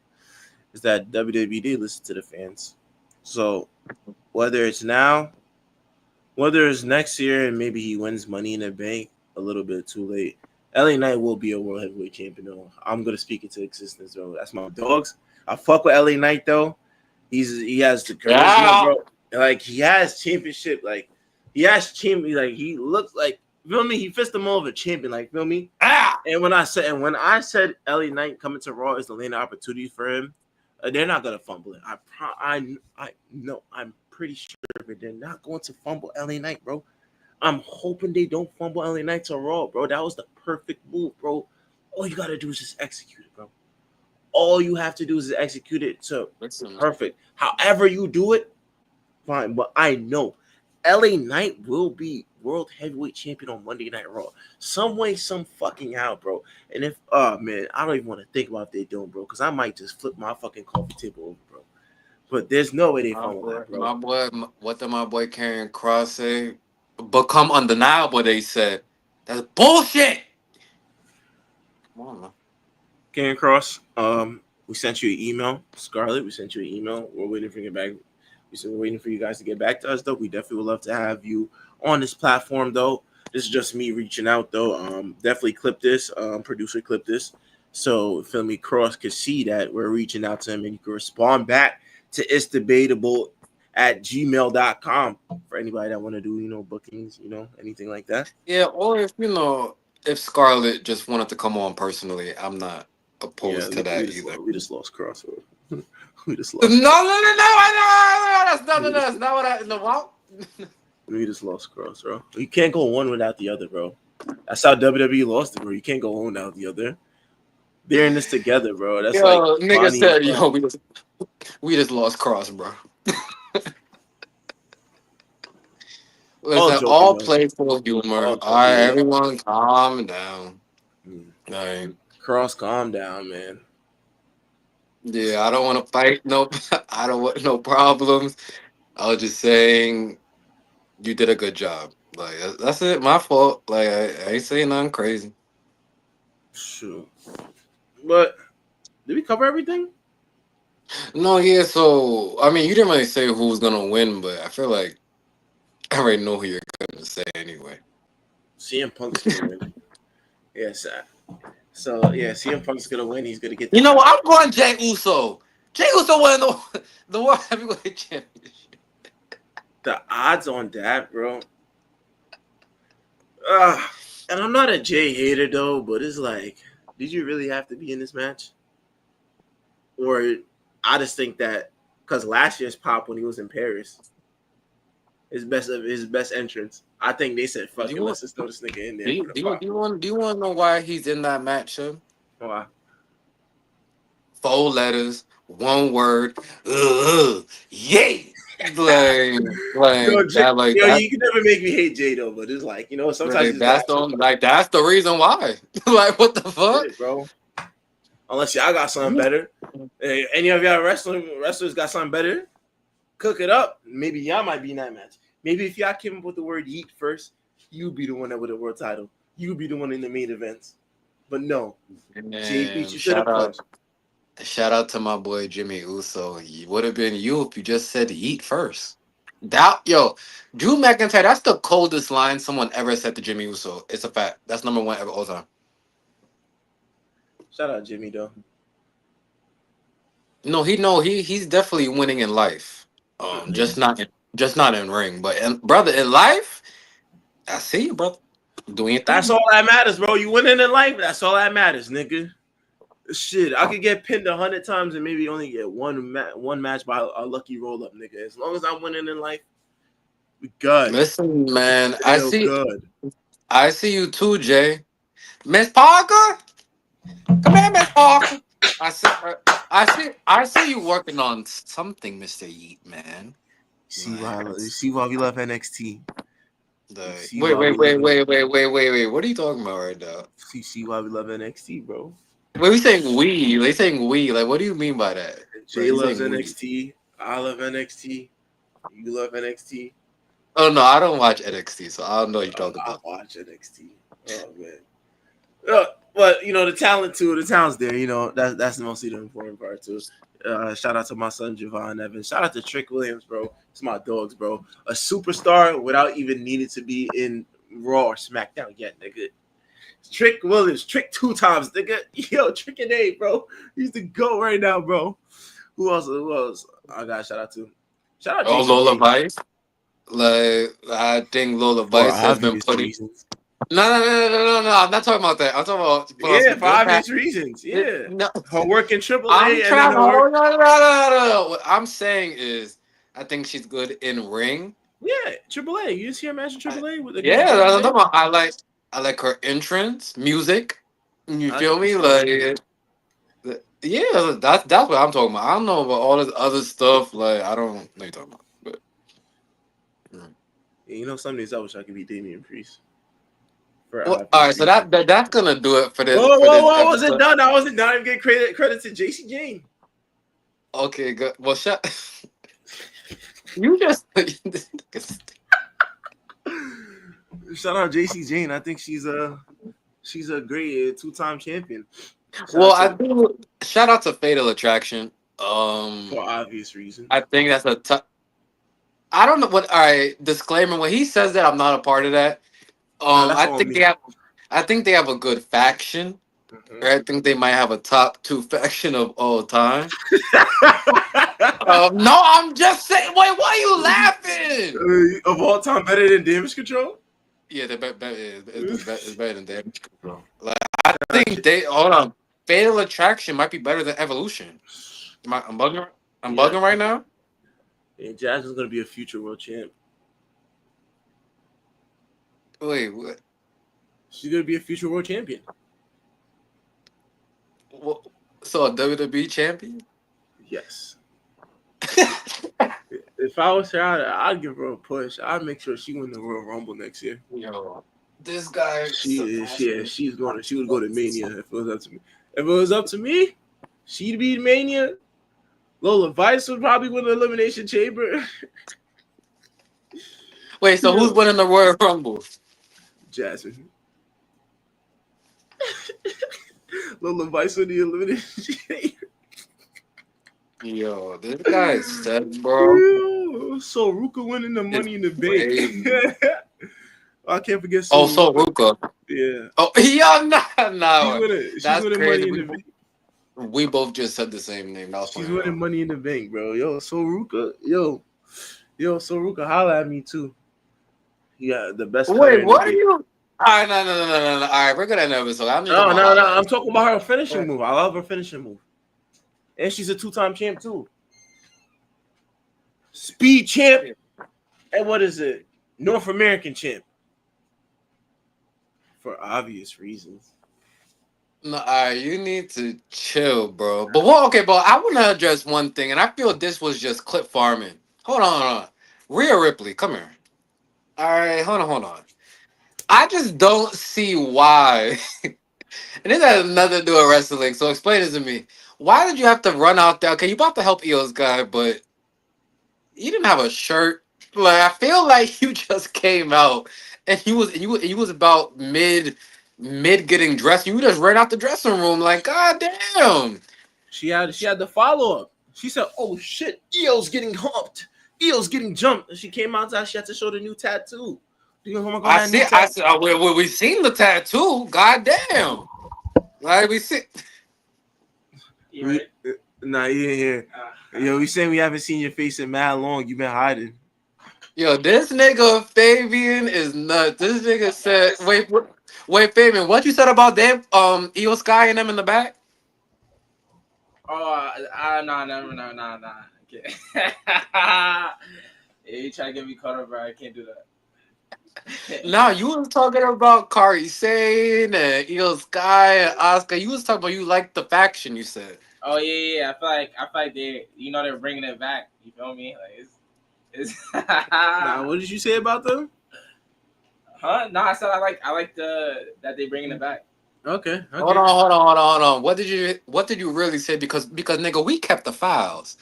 is that WWE listen to the fans. So whether it's now, whether it's next year, and maybe he wins Money in the Bank a little bit too late, LA Knight will be a world heavyweight champion. Though I'm gonna speak into existence, bro. That's my dogs. I fuck with LA Knight though. He has the charisma, Yeah. bro. Like he has championship. Like he has champion. Like he looks like feel me. He fits the mold of a champion. Like feel me. Ah. And when I said LA Knight coming to Raw is the lane opportunity for him, they're not gonna fumble it. I know. I'm pretty sure they're not going to fumble LA Knight, bro. I'm hoping they don't fumble LA Knight to Raw, bro. That was the perfect move, bro. All you gotta do is just execute it, bro. All you have to do is execute it to Listen, perfect. However you do it, fine. But I know LA Knight will be world heavyweight champion on Monday Night Raw. Some way, some fucking how, bro. And if oh man, I don't even want to think about if they don't, bro, because I might just flip my fucking coffee table over, bro. But there's no way they fumble that, bro. what did my boy Karen Cross say? Become undeniable, they said. That's bullshit. Come on, man. Karen Cross, we sent you an email, Scarlett. We sent you an email. We're waiting for you to get back. We're waiting for you guys to get back to us, though. We definitely would love to have you on this platform, though. This is just me reaching out, though. Definitely clip this. Producer clip this, so feel me. Cross can see that we're reaching out to him, and you can respond back to it's debatable at gmail.com for anybody that want to do bookings, anything like that. Yeah, or if if Scarlett just wanted to come on personally, I'm not Yeah, opposed to we that just either. we just lost Cross. We just No, lost. no, no, no, that's not, no, We just that's not what I. No, what? We just lost Cross, bro. You can't go one without the other, bro. That's how WWE lost it, bro. You can't go one without the other. They're in this together, bro. That's like Yo, nigga Bonnie and said, Clyde. we just lost Cross, bro. All Listen, joking, all though. playful humor. All All joking, right, yeah. everyone, calm down. Mm. All right. Cross, calm down, man. Yeah, I don't want to fight. No, I don't want no problems. I was just saying you did a good job. Like that's it. My fault. Like I ain't saying nothing crazy. Shoot. But did we cover everything? No, yeah. So I mean, you didn't really say who was gonna win, but I feel like I already know who you're gonna say anyway. CM Punk's gonna win. Yes. So yeah, CM Punk's gonna win. He's gonna get the You know what? title. I'm going Jay Uso. Jay Uso won the world heavyweight championship. The odds on that, bro. Uh, and I'm not a Jay hater though, but it's like, did you really have to be in this match? Or I just think that because last year's pop when he was in Paris, his best entrance. I think they said, Do "Fuck you it, want? let's just throw this nigga in Do there you for the do you pop." do you want do you want to know why he's in that match? Sir? Why? Four letters, one word. Yay! like, Yo, like that, like yo, that. you can never make me hate Jay though, but it's like sometimes Like he's got that's the only, like that's the reason why. Like what the fuck? shit, bro. Unless y'all got something better. Hey, any of y'all wrestlers got something better? Cook it up. Maybe y'all might be in that match. Maybe if y'all came up with the word "yeet" first, you be the one that with the world title. You be the one in the main events. But no, Jay beat And you to the punch. shout out to my boy Jimmy Uso. It would have been you if you just said eat first. That yo, Drew McIntyre. That's the coldest line someone ever said to Jimmy Uso. It's a fact. That's number one ever all time. Shout out Jimmy though. No, he's definitely winning in life. Mhm. Just not in ring, but brother in life, I see you, brother, doing your That's thing. all that matters, bro. You winning in life. That's all that matters, nigga. Shit, I could get pinned 100 times and maybe only get one match by a lucky roll up, nigga. As long as I'm winning in life, we good. Listen, man, Real good. I see you too, Jay. Miss Parker, come here, Miss Parker. I see, I see you working on something, Mister Yeet, man. Like, You see why we love NXT. You the see wait, why we wait, love wait, it. wait, wait, wait, wait, wait. What are you talking about right now? You see why we love NXT, bro. Wait, we saying we? They saying we? Like, what do you mean by that? Like, Jay you loves saying we? NXT. I love NXT. You love NXT. Oh no, I don't watch NXT, so I don't know what you're talking I about. watch NXT. Oh man. Uh, but the talent too. The talent's there. That's mostly the important part too. Shout out to my son Javon Evans. Shout out to Trick Williams, bro. It's my dogs, bro. A superstar without even needing to be in Raw or SmackDown yet, nigga. Trick Williams, Trick 2 times, nigga. Yo, Trick and A, bro. He's the GOAT right now, bro. Who else? Who else? I got shout out to. Shout out Oh, JC Lola J Vice. Like, I think Lola for Vice has been obvious putting. reasons. No. I'm not talking about that. I'm talking about put on Yeah, some for good obvious match. reasons. Yeah. No, Her work in I'm AAA and then trying to her work. hold on. No. What I'm saying is, I think she's good in ring. Yeah, AAA. You just hear match in I, AAA with yeah, against that's what Judgment I'm Day? talking about. I like her entrance, music. You feel me? 100%. Like, yeah, that's what I'm talking about. I don't know about all this other stuff. Like, I don't know what you're talking about. But mm. Yeah, some days I wish I could be Damian Priest for Well, all obvious right, so reasons. that's gonna do it for Whoa, this whoa, whoa! I wasn't episode. done. I wasn't done. I'm getting credit to JC Jane. Okay, good. Well, shut. You just. Shout out JC Jane. I think she's a great 2 time champion. Shout Well, out I to do. Shout out to Fatal Attraction. for obvious reasons. I think that's a tough. I don't know what. All right, disclaimer. When he says that, I'm not a part of that. Nah, that's I on think they me. have. I think they have a good faction. Mhm. Or I think they might have a top two faction of all time. No, I'm just saying. Wait, why are you laughing? Of all time, better than Damage Control. Yeah, it's better than Damage Control. Like I think they hold on. Fatal Attraction might be better than Evolution. I'm bugging. I'm Yeah, bugging right now. and Jazz is gonna be a future world champ. Wait, what? She's gonna be a future world champion. What? So a WWE champion? Yes. If I was her, I'd give her a push. I'd make sure she win the Royal Rumble next year. Yo, this guy surpasses me. She would go to Mania if it was up to me. If it was up to me, she'd be in Mania. Lola Vice would probably win the Elimination Chamber. Wait, so who's Yo, winning the Royal Rumble? Jasmine. Lola Vice win the Elimination Chamber. Yo, this guy is set, bro. Yo, so Ruka winning the It's Money in the Bank. crazy. I can't forget Oh, So so Ruka. Ruka. Yeah, Oh, yeah, nah. She's That's winning crazy. Money in the Bank. We both just said the same name. That was She's funny winning enough. Money in the Bank, bro. Yo, So Ruka. Yo, So Ruka, holla at me too. Yeah, the best cutter Wait, in the what are game. you? All right, no. All right, we're gonna end the episode. I don't need to talk No, about no, no. I'm highlights. talking about her finishing Right. move. I love her finishing move. And she's a 2 time champ too. Speed champ. And what is it? North American champ. For obvious reasons. No, all right, you need to chill, bro. But okay, but I want to address one thing, and I feel this was just clip farming. hold on. Rhea Ripley, come here. All right, hold on. I just don't see why. And this has nothing to do with wrestling. So explain this to me. Why did you have to run out there? Okay, you about to help Eos guy, but you didn't have a shirt. Like I feel like you just came out and you was about mid getting dressed. You just ran out the dressing room like god damn. She had the follow up. She said, "Oh shit, Eo's getting humped. Eo's getting jumped." And she came outside. She had to show the new tattoo. You know, on that new I tattoo. see. We seen the tattoo. God damn. Like we see. You right? Nah, you didn't hear. Yo, we saying we haven't seen your face in mad long. You been hiding. Yo, this nigga Fabian is nuts. This nigga said, wait, Fabian, what you said about them? Io Sky and them in the back? Oh, no. Okay. Yeah, you try to get me caught up, bro. I can't do that. No, you was talking about Kari Sane and Io Sky and Oscar. You was talking about you like the faction. You said. Oh yeah. I feel like they're bringing it back. You feel me? Like it's. Nah, what did you say about them? Huh? No, I said I like that they bringing it back. Okay. Hold on. What did you really say? Because nigga, we kept the files,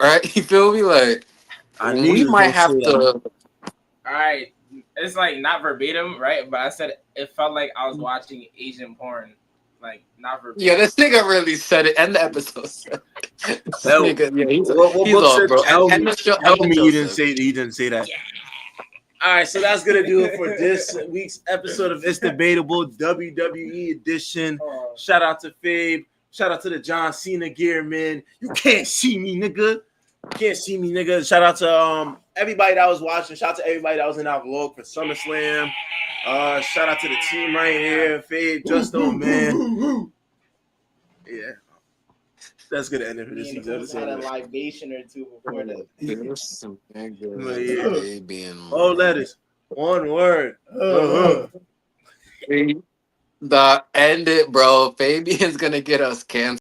right? You feel me? Like I knew we you was might gonna say have that. to. All right, it's like not verbatim, right? But I said it felt like I was watching Asian porn, like not Yeah, verbatim. this nigga really said it, and the episode said it. This Hell, nigga, yeah, what he's book off, said? bro. Tell me. Tell And the me show he didn't said. say. He didn't say that. Yeah. All right, so that's gonna do it for this week's episode of It's Debatable WWE edition. Shout out to Fabe. Shout out to the John Cena gear, man. You can't see me, nigga. You can't see me, nigga. Shout out to everybody that was watching. Shout out to everybody that was in our vlog for SummerSlam. Shout out to the team right here, Fabe, Justo, man. Yeah, that's gonna end it for this week's Had a episode. libation or two before that. There's some Yeah. niggas, baby, and Oh, letters. One word. the end it, bro. Fabian's gonna get us canceled.